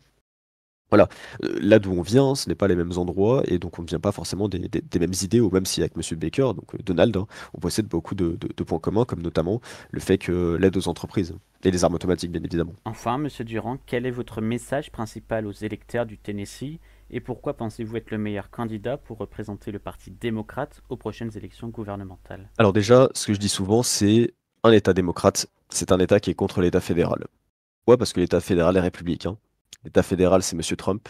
Voilà, là d'où on vient, ce n'est pas les mêmes endroits et donc on ne vient pas forcément des mêmes idéaux, même si avec M. Baker, donc Donald, hein, on possède beaucoup de points communs, comme notamment le fait que l'aide aux entreprises et les armes automatiques, bien évidemment. Enfin, Monsieur Durand, quel est votre message principal aux électeurs du Tennessee et pourquoi pensez-vous être le meilleur candidat pour représenter le Parti démocrate aux prochaines élections gouvernementales? Alors déjà, ce que je dis souvent, c'est un État démocrate, c'est un État qui est contre l'État fédéral. Ouais, parce que l'État fédéral est républicain. L'État fédéral, c'est Monsieur Trump.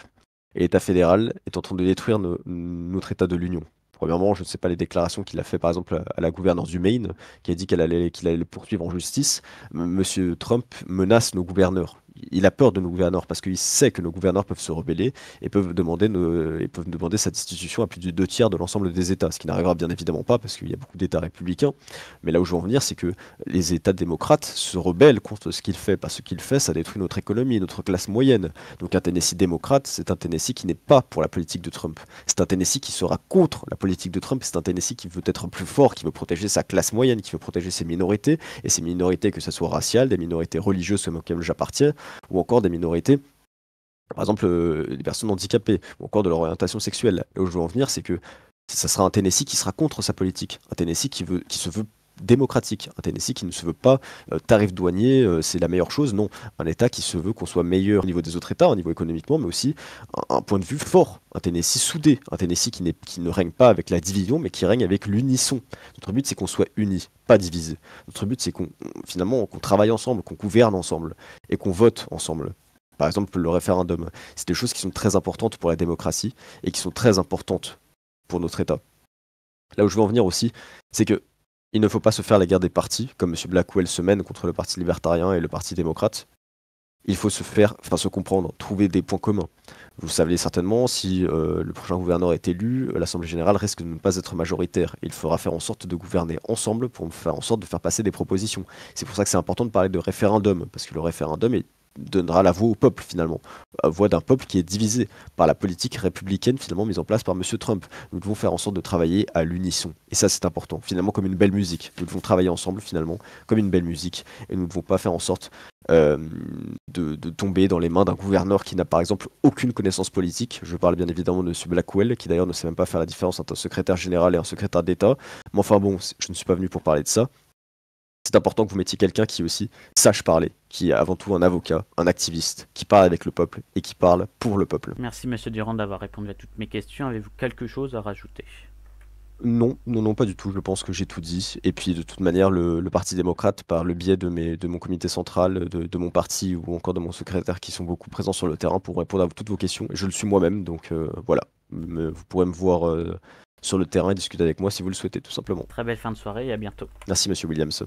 Et l'État fédéral est en train de détruire notre État de l'Union. Premièrement, je ne sais pas les déclarations qu'il a fait, par exemple, à la gouverneure du Maine, qui a dit qu'il allait le poursuivre en justice. Monsieur Trump menace nos gouverneurs. Il a peur de nos gouverneurs parce qu'il sait que nos gouverneurs peuvent se rebeller et peuvent demander sa destitution à plus de 2 tiers de l'ensemble des États, ce qui n'arrivera bien évidemment pas parce qu'il y a beaucoup d'États républicains. Mais là où je veux en venir, c'est que les États démocrates se rebellent contre ce qu'il fait, parce que ce qu'il fait, ça détruit notre économie, notre classe moyenne. Donc un Tennessee démocrate, c'est un Tennessee qui n'est pas pour la politique de Trump. C'est un Tennessee qui sera contre la politique de Trump, c'est un Tennessee qui veut être plus fort, qui veut protéger sa classe moyenne, qui veut protéger ses minorités, et ces minorités, que ce soit raciales, des minorités religieuses comme auxquelles j'appartiens, ou encore des minorités, par exemple des personnes handicapées, ou encore de leur orientation sexuelle. Là où je veux en venir, c'est que ça sera un Tennessee qui sera contre sa politique, un Tennessee qui se veut démocratique, un Tennessee qui ne se veut pas tarif douanier, c'est la meilleure chose, non, un État qui se veut qu'on soit meilleur au niveau des autres États, au niveau économiquement, mais aussi un point de vue fort, un Tennessee soudé, un Tennessee qui ne règne pas avec la division, mais qui règne avec l'unisson. Notre but, c'est qu'on soit unis, pas divisés. Notre but, c'est finalement qu'on travaille ensemble, qu'on gouverne ensemble et qu'on vote ensemble. Par exemple, le référendum, c'est des choses qui sont très importantes pour la démocratie et qui sont très importantes pour notre État. Là où je veux en venir aussi, c'est que il ne faut pas se faire la guerre des partis, comme M. Blackwell se mène contre le Parti libertarien et le Parti démocrate. Il faut se comprendre, trouver des points communs. Vous le savez certainement, si le prochain gouverneur est élu, l'Assemblée générale risque de ne pas être majoritaire. Il faudra faire en sorte de gouverner ensemble pour faire en sorte de faire passer des propositions. C'est pour ça que c'est important de parler de référendum, parce que le référendum donnera la voix au peuple finalement, la voix d'un peuple qui est divisé par la politique républicaine finalement mise en place par Monsieur Trump. Nous devons faire en sorte de travailler à l'unisson. Et ça c'est important, finalement comme une belle musique. Nous devons travailler ensemble finalement comme une belle musique. Et nous ne devons pas faire en sorte de tomber dans les mains d'un gouverneur qui n'a par exemple aucune connaissance politique. Je parle bien évidemment de M. Blackwell, qui d'ailleurs ne sait même pas faire la différence entre un secrétaire général et un secrétaire d'État. Mais enfin bon, je ne suis pas venu pour parler de ça. C'est important que vous mettiez quelqu'un qui aussi sache parler, qui est avant tout un avocat, un activiste, qui parle avec le peuple et qui parle pour le peuple. Merci Monsieur Durand d'avoir répondu à toutes mes questions. Avez-vous quelque chose à rajouter? Non, non, non, pas du tout. Je pense que j'ai tout dit. Et puis, de toute manière, le Parti démocrate, par le biais de mon comité central, de mon parti ou encore de mon secrétaire qui sont beaucoup présents sur le terrain pour répondre à toutes vos questions. Je le suis moi-même, donc voilà. Vous pourrez me voir sur le terrain et discuter avec moi si vous le souhaitez, tout simplement. Très belle fin de soirée et à bientôt. Merci, monsieur Williams.